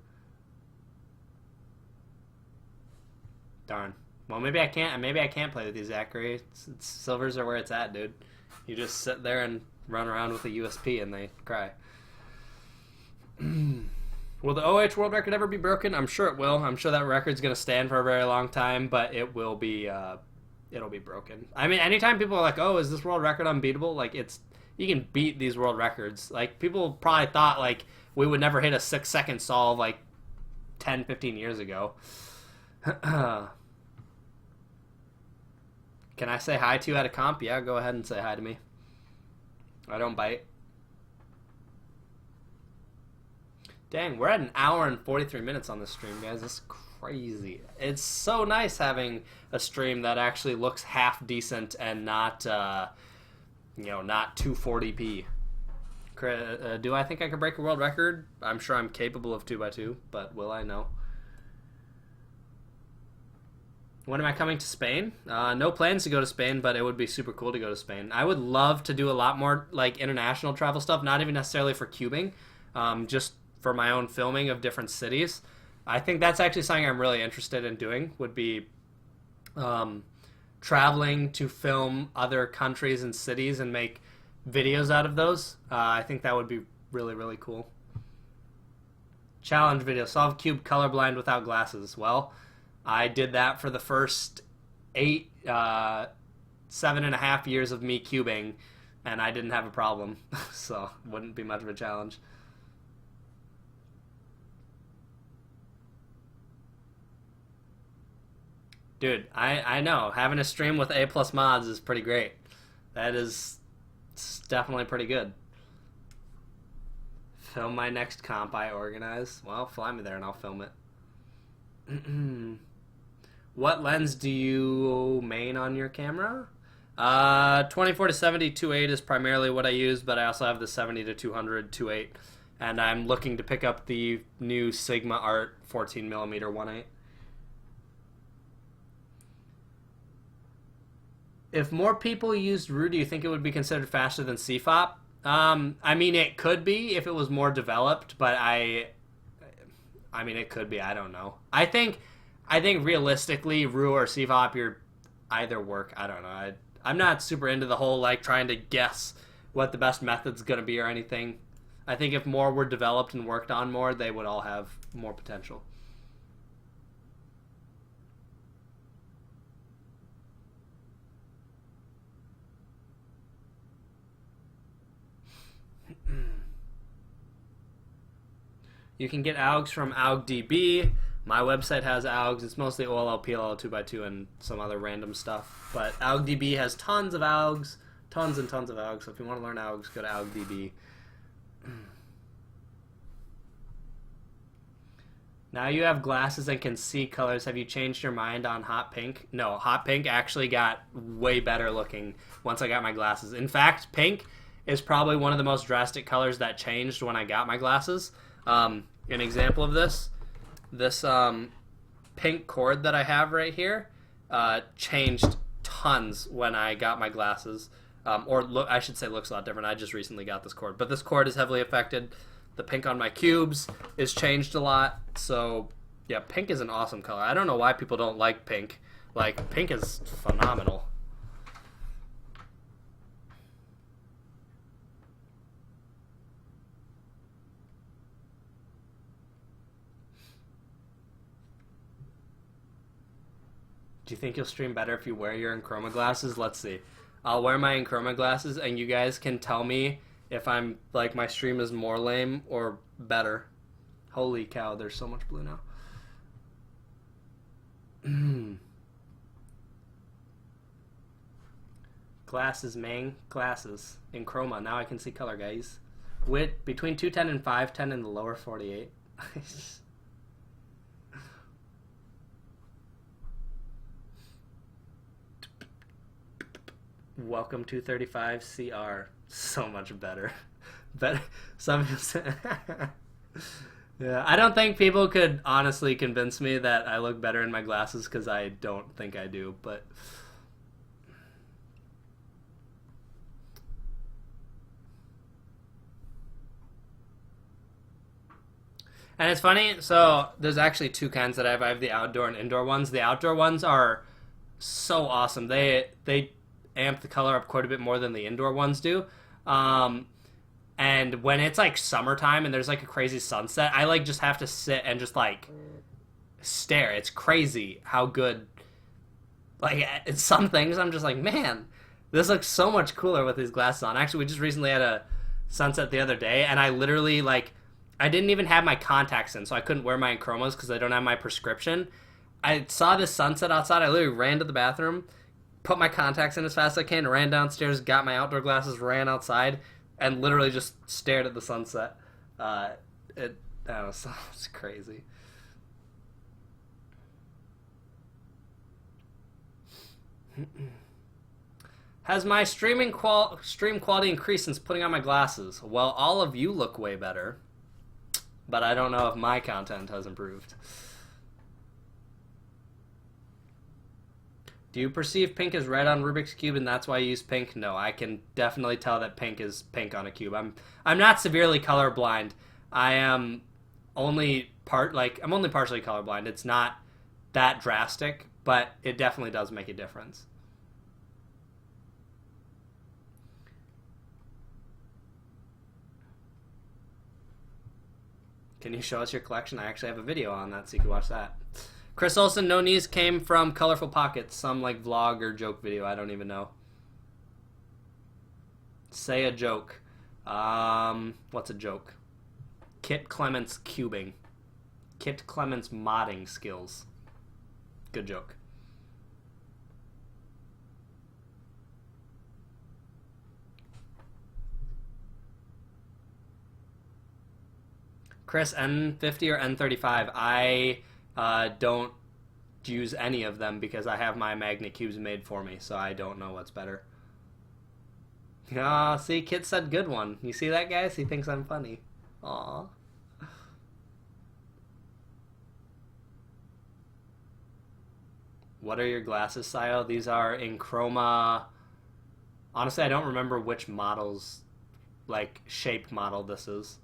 Darn. Well, maybe I can't. Maybe I can't play with you, Zachary. Silvers are where it's at, dude. You just sit there and run around with a USP, and they cry. Will the OH world record ever be broken? I'm sure it will. I'm sure that record's gonna stand for a very long time, but it will be. It'll be broken. I mean, anytime people are like, "Oh, is this world record unbeatable?" Like, you can beat these world records. Like, people probably thought like we would never hit a 6-second solve like 10, 15 years ago. Can I say hi to you at a comp? Yeah, go ahead and say hi to me. I don't bite. Dang, we're at an hour and 43 minutes on this stream, guys. This is crazy. It's so nice having a stream that actually looks half decent and not, not 240p. Do I think I could break a world record? I'm sure I'm capable of 2x2, but will I? No. When am I coming to Spain? No plans to go to Spain, but it would be super cool to go to Spain. I would love to do a lot more like international travel stuff, not even necessarily for cubing, just for my own filming of different cities. I think that's actually something I'm really interested in doing, would be traveling to film other countries and cities and make videos out of those. I think that would be really, really cool. Challenge video, solve cube colorblind without glasses. Well, I did that for the first 7.5 years of me cubing, and I didn't have a problem, so wouldn't be much of a challenge. Dude, I know, having a stream with A+ mods is pretty great. It's definitely pretty good. Film my next comp I organize. Well, fly me there and I'll film it. What lens do you main on your camera? 24 to 70 2.8 is primarily what I use, but I also have the 70 to 200 2.8, and I'm looking to pick up the new Sigma Art 14mm 1.8. If more people used RU, do you think it would be considered faster than CFOP? I mean, it could be if it was more developed, but I mean, it could be. I don't know. I think realistically, RU or CFOP, you're either work. I don't know. I'm not super into the whole like trying to guess what the best method's gonna be or anything. I think if more were developed and worked on more, they would all have more potential. You can get AUGs from AUGDB. My website has AUGs. It's mostly OLL, PLL, 2x2, and some other random stuff. But AUGDB has tons of AUGs. Tons and tons of AUGs. So if you want to learn AUGs, go to AUGDB. Now you have glasses and can see colors. Have you changed your mind on hot pink? No, hot pink actually got way better looking once I got my glasses. In fact, pink is probably one of the most drastic colors that changed when I got my glasses. An example of this pink cord that I have right here changed tons when I got my glasses. I should say looks a lot different. I just recently got this cord. But this cord is heavily affected. The pink on my cubes is changed a lot. So, yeah, pink is an awesome color. I don't know why people don't like pink. Like, pink is phenomenal. Do you think you'll stream better if you wear your Enchroma glasses? Let's see. I'll wear my Enchroma glasses, and you guys can tell me if I'm like my stream is more lame or better. Holy cow! There's so much blue now. Glasses, man, glasses. Enchroma. Now I can see color, guys. With between 210 and 510 in the lower 48. Welcome to 35 CR. So much better. Better. Some. Yeah, I don't think people could honestly convince me that I look better in my glasses because I don't think I do. But and it's funny. So there's actually two kinds that I have. I have the outdoor and indoor ones. The outdoor ones are so awesome. They amp the color up quite a bit more than the indoor ones do. And when it's like summertime and there's like a crazy sunset, I like just have to sit and just like stare. It's crazy how good, like, it's some things I'm just like, man, this looks so much cooler with these glasses on. Actually, we just recently had a sunset the other day, and I literally, like, I didn't even have my contacts in, so I couldn't wear my Enchromas because I don't have my prescription. I saw this sunset outside. I literally ran to the bathroom, put my contacts in as fast as I can, ran downstairs, got my outdoor glasses, ran outside, and literally just stared at the sunset. It's crazy. Has my stream quality increased since putting on my glasses? Well, all of you look way better, but I don't know if my content has improved. Do you perceive pink as red on Rubik's Cube and that's why you use pink? No, I can definitely tell that pink is pink on a cube. I'm not severely colorblind. I am only I'm only partially colorblind. It's not that drastic, but it definitely does make a difference. Can you show us your collection? I actually have a video on that, so you can watch that. Chris Olsen, no knees came from Colorful Pockets, some like vlog or joke video. I don't even know. Say a joke. What's a joke? Kit Clements cubing. Kit Clements modding skills. Good joke. Chris, N50 or N35? I don't use any of them because I have my magnet cubes made for me, so I don't know what's better. See, Kit said good one. You see that, guys? He thinks I'm funny. Aw. What are your glasses, Sayo? These are in chroma. Honestly, I don't remember which models, like, shape model this is.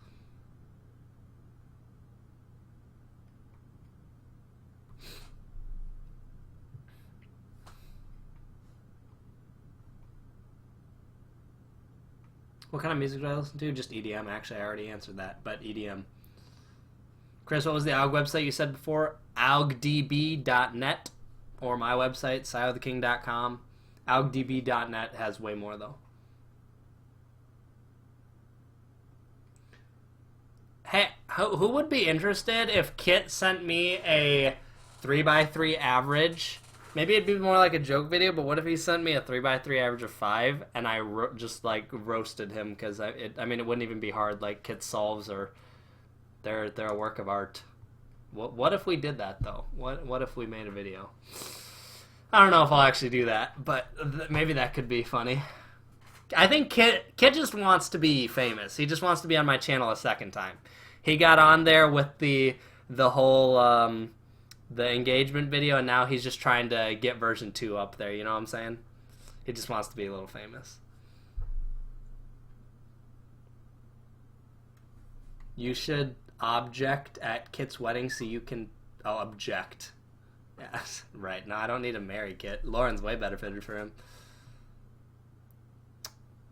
What kind of music do I listen to? Just EDM. Actually, I already answered that, but EDM. Chris, what was the AUG website you said before? augdb.net, or my website, sayotheking.com. augdb.net has way more, though. Hey, who would be interested if Kit sent me a 3x3 average? Maybe it'd be more like a joke video, but what if he sent me a 3x3 average of 5 and I just like roasted him because I mean, it wouldn't even be hard. Like Kit solves or they're a work of art. What if we did that though? What if we made a video? I don't know if I'll actually do that, but maybe that could be funny. I think Kit just wants to be famous. He just wants to be on my channel a second time. He got on there with the whole the engagement video, and now he's just trying to get version 2 up there. You know what I'm saying? He just wants to be a little famous. You should object at Kit's wedding so you can object. Yes, right. No, I don't need to marry Kit. Lauren's way better fitted for him.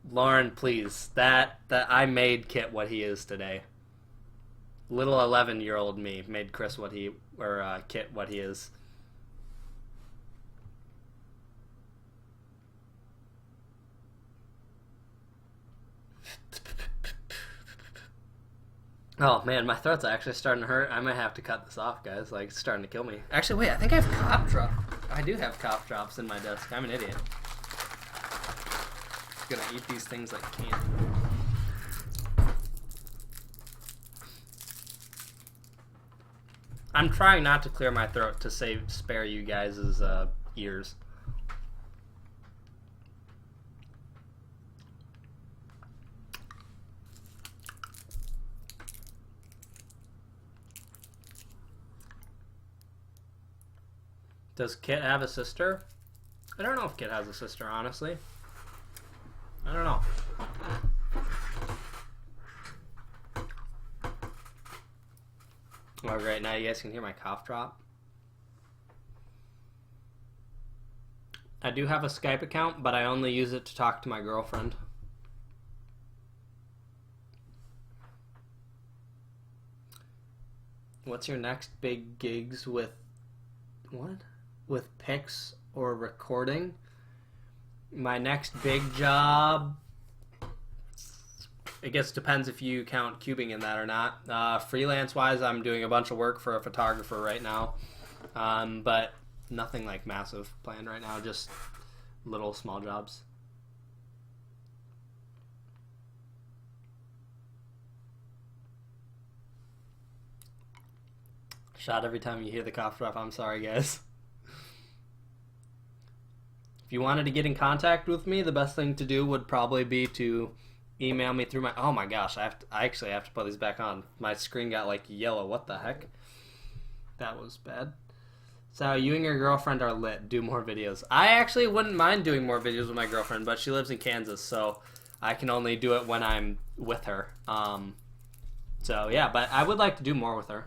Lauren, please. That I made Kit what he is today. Little 11-year-old me made Chris what he Kit what he is. Oh man, my throat's actually starting to hurt. I might have to cut this off, guys. Like, it's starting to kill me. Actually, wait, I think I have cough drop. I do have cough drops in my desk. I'm an idiot. I'm gonna eat these things like candy. I'm trying not to clear my throat to spare you guys' ears. Does Kit have a sister? I don't know if Kit has a sister, honestly. I don't know. Oh, great. Now you guys can hear my cough drop. I do have a Skype account, but I only use it to talk to my girlfriend. What's your next big gigs with... What? With pics or recording? My next big job, I guess depends if you count cubing in that or not. Freelance wise, I'm doing a bunch of work for a photographer right now, but nothing like massive planned right now, just little small jobs. Shot every time you hear the cough drop. I'm sorry, guys. If you wanted to get in contact with me, the best thing to do would probably be to email me through my... Oh my gosh, I actually have to put these back on. My screen got like yellow. What the heck? That was bad. So you and your girlfriend are lit. Do more videos. I actually wouldn't mind doing more videos with my girlfriend, but she lives in Kansas, so I can only do it when I'm with her. So yeah, but I would like to do more with her.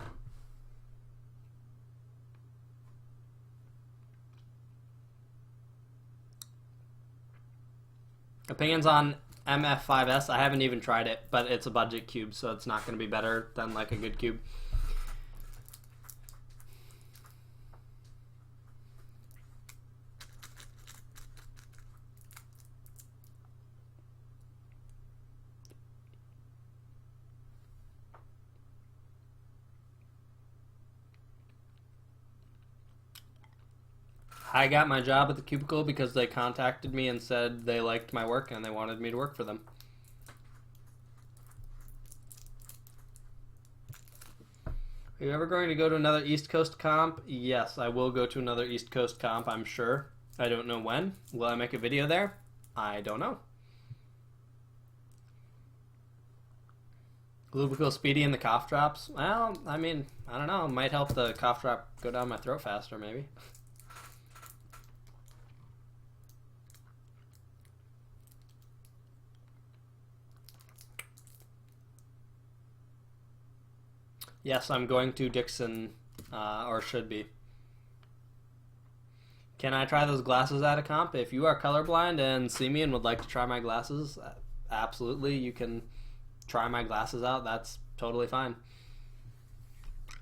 Opinions on MF5S? I haven't even tried it, but it's a budget cube, so it's not going to be better than like a good cube. I got my job at the Cubicle because they contacted me and said they liked my work and they wanted me to work for them. Are you ever going to go to another East Coast comp? Yes, I will go to another East Coast comp, I'm sure. I don't know when. Will I make a video there? I don't know. Lubico Speedy and the cough drops. Well, I mean, I don't know. It might help the cough drop go down my throat faster, maybe. Yes, I'm going to Dixon, or should be. Can I try those glasses at a comp? If you are colorblind and see me and would like to try my glasses, absolutely, you can try my glasses out. That's totally fine.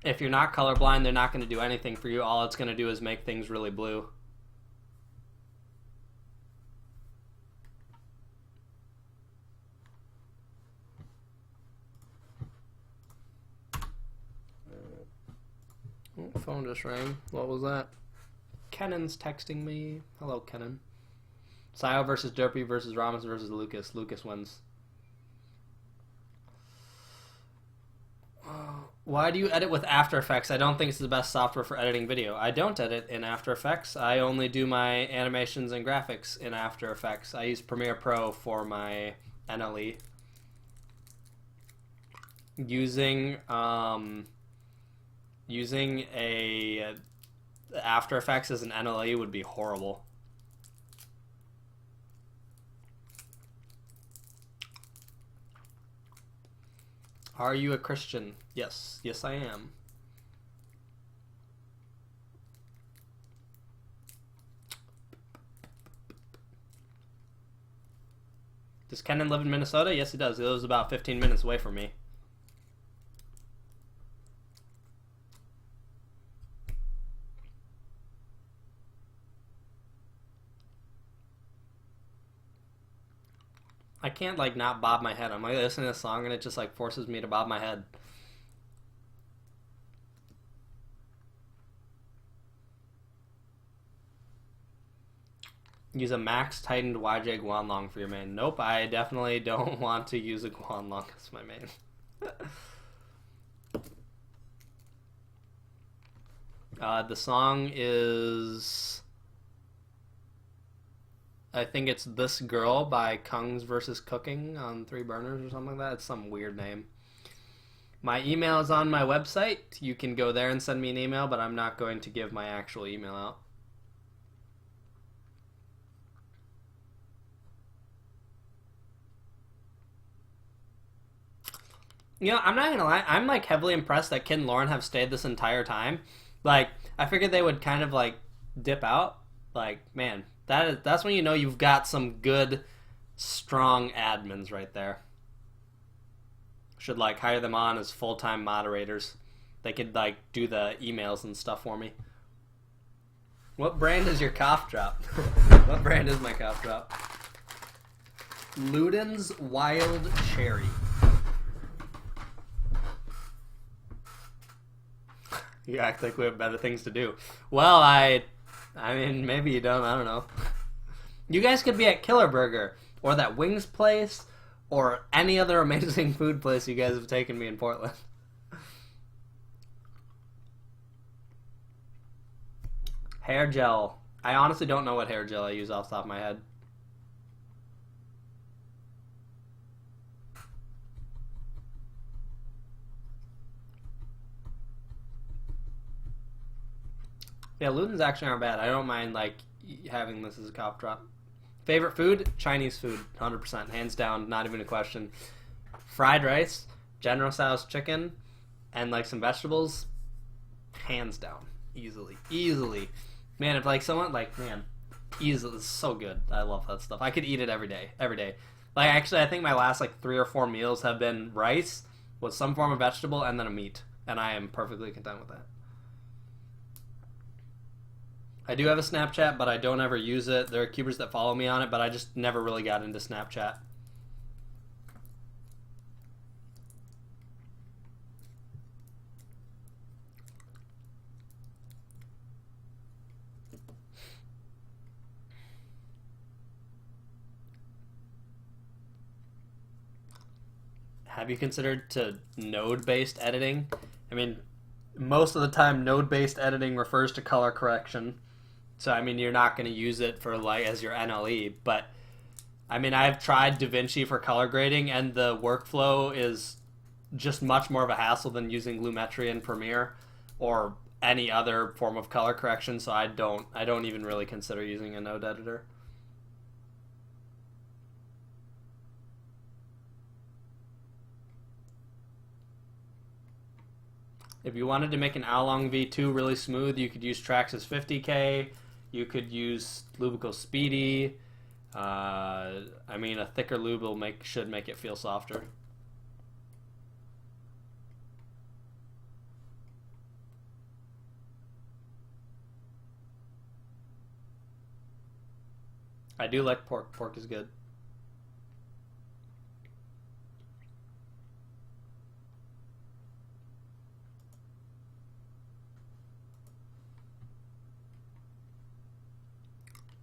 If you're not colorblind, they're not going to do anything for you. All it's going to do is make things really blue. Oh, phone just rang. What was that? Kennan's texting me. Hello, Kennan. Sio versus Derpy versus Ramos versus Lucas. Lucas wins. Why do you edit with After Effects? I don't think it's the best software for editing video. I don't edit in After Effects. I only do my animations and graphics in After Effects. I use Premiere Pro for my NLE. Using a After Effects as an NLE would be horrible. Are you a Christian? Yes. Yes, I am. Does Kenan live in Minnesota? Yes, he does. He lives about 15 minutes away from me. I can't, like, not bob my head. I'm, like, listening to a song and it just, like, forces me to bob my head. Use a max tightened YJ Guanlong for your main. Nope, I definitely don't want to use a Guanlong as my main. The song is... I think it's This Girl by Kungs vs. Cooking on 3 Burners or something like that. It's some weird name. My email is on my website. You can go there and send me an email, but I'm not going to give my actual email out. You know, I'm not gonna lie, I'm like heavily impressed that Kid and Lauren have stayed this entire time. Like, I figured they would kind of like dip out. Like, man, that's when you know you've got some good, strong admins right there. Should like hire them on as full-time moderators. They could like do the emails and stuff for me. What brand is your cough drop? What brand is my cough drop? Luden's Wild Cherry. You act like we have better things to do. Well, I mean, maybe you don't. I don't know. You guys could be at Killer Burger or that Wings place or any other amazing food place you guys have taken me in Portland. Hair gel. I honestly don't know what hair gel I use off the top of my head. Yeah, Ludens actually aren't bad. I don't mind like having this as a cough drop. Favorite food? Chinese food, 100%, hands down, not even a question. Fried rice, General Tso's chicken, and like some vegetables, hands down, easily. Man, if like someone like easily, it's so good. I love that stuff. I could eat it every day. Like actually, I think my last like 3 or 4 meals have been rice with some form of vegetable and then a meat, and I am perfectly content with that. I do have a Snapchat, but I don't ever use it. There are cubers that follow me on it, but I just never really got into Snapchat. Have you considered to node-based editing? I mean, most of the time node-based editing refers to color correction. So, I mean, you're not going to use it for, like, as your NLE, but, I mean, I've tried DaVinci for color grading, and the workflow is just much more of a hassle than using Lumetri in Premiere or any other form of color correction, so I don't even really consider using a node editor. If you wanted to make an Along V2 really smooth, you could use Traxxas 50K, you could use Lubical Speedy. I mean, a thicker lube should make it feel softer. I do like pork. Pork is good.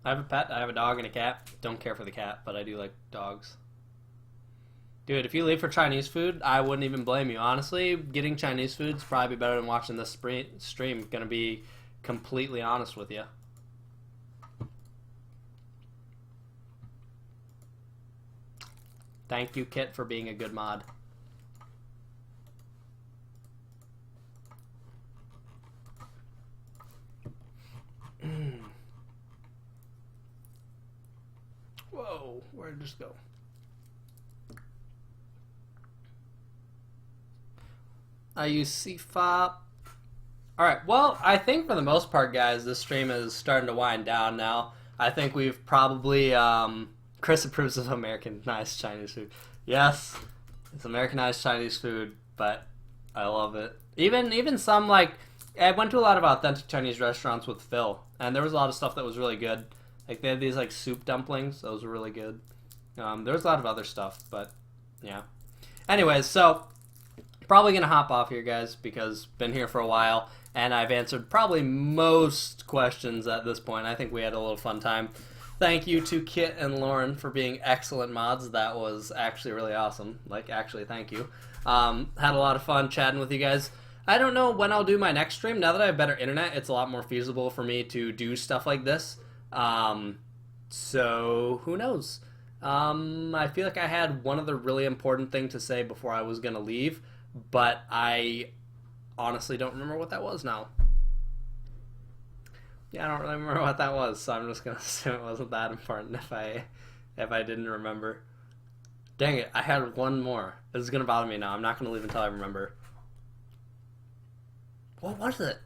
I have a pet. I have a dog and a cat. Don't care for the cat, but I do like dogs. Dude, if you leave for Chinese food, I wouldn't even blame you. Honestly, getting Chinese food is probably better than watching this stream. Gonna be completely honest with you. Thank you, Kit, for being a good mod. Whoa, where'd this go? I use CFOP. Alright, well, I think for the most part, guys, this stream is starting to wind down now. I think we've probably... Chris approves of Americanized Chinese food. Yes, it's Americanized Chinese food, but I love it. Even some, like... I went to a lot of authentic Chinese restaurants with Phil, and there was a lot of stuff that was really good. Like, they had these, like, soup dumplings. Those were really good. There was a lot of other stuff, but, yeah. Anyways, so, probably going to hop off here, guys, because been here for a while, and I've answered probably most questions at this point. I think we had a little fun time. Thank you to Kit and Lauren for being excellent mods. That was actually really awesome. Like, actually, thank you. Had a lot of fun chatting with you guys. I don't know when I'll do my next stream. Now that I have better internet, it's a lot more feasible for me to do stuff like this. So who knows? I feel like I had one other really important thing to say before I was going to leave, but I honestly don't remember what that was now. Yeah, I don't really remember what that was, so I'm just going to assume it wasn't that important if I didn't remember. Dang it, I had one more. This is going to bother me now. I'm not going to leave until I remember. What was it?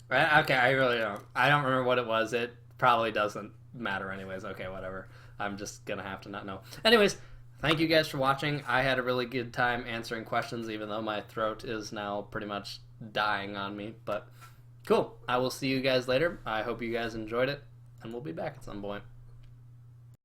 Right? Okay, I really don't. I don't remember what it was. It probably doesn't matter anyways. Okay, whatever. I'm just going to have to not know. Anyways, thank you guys for watching. I had a really good time answering questions, even though my throat is now pretty much dying on me. But cool. I will see you guys later. I hope you guys enjoyed it, and we'll be back at some point.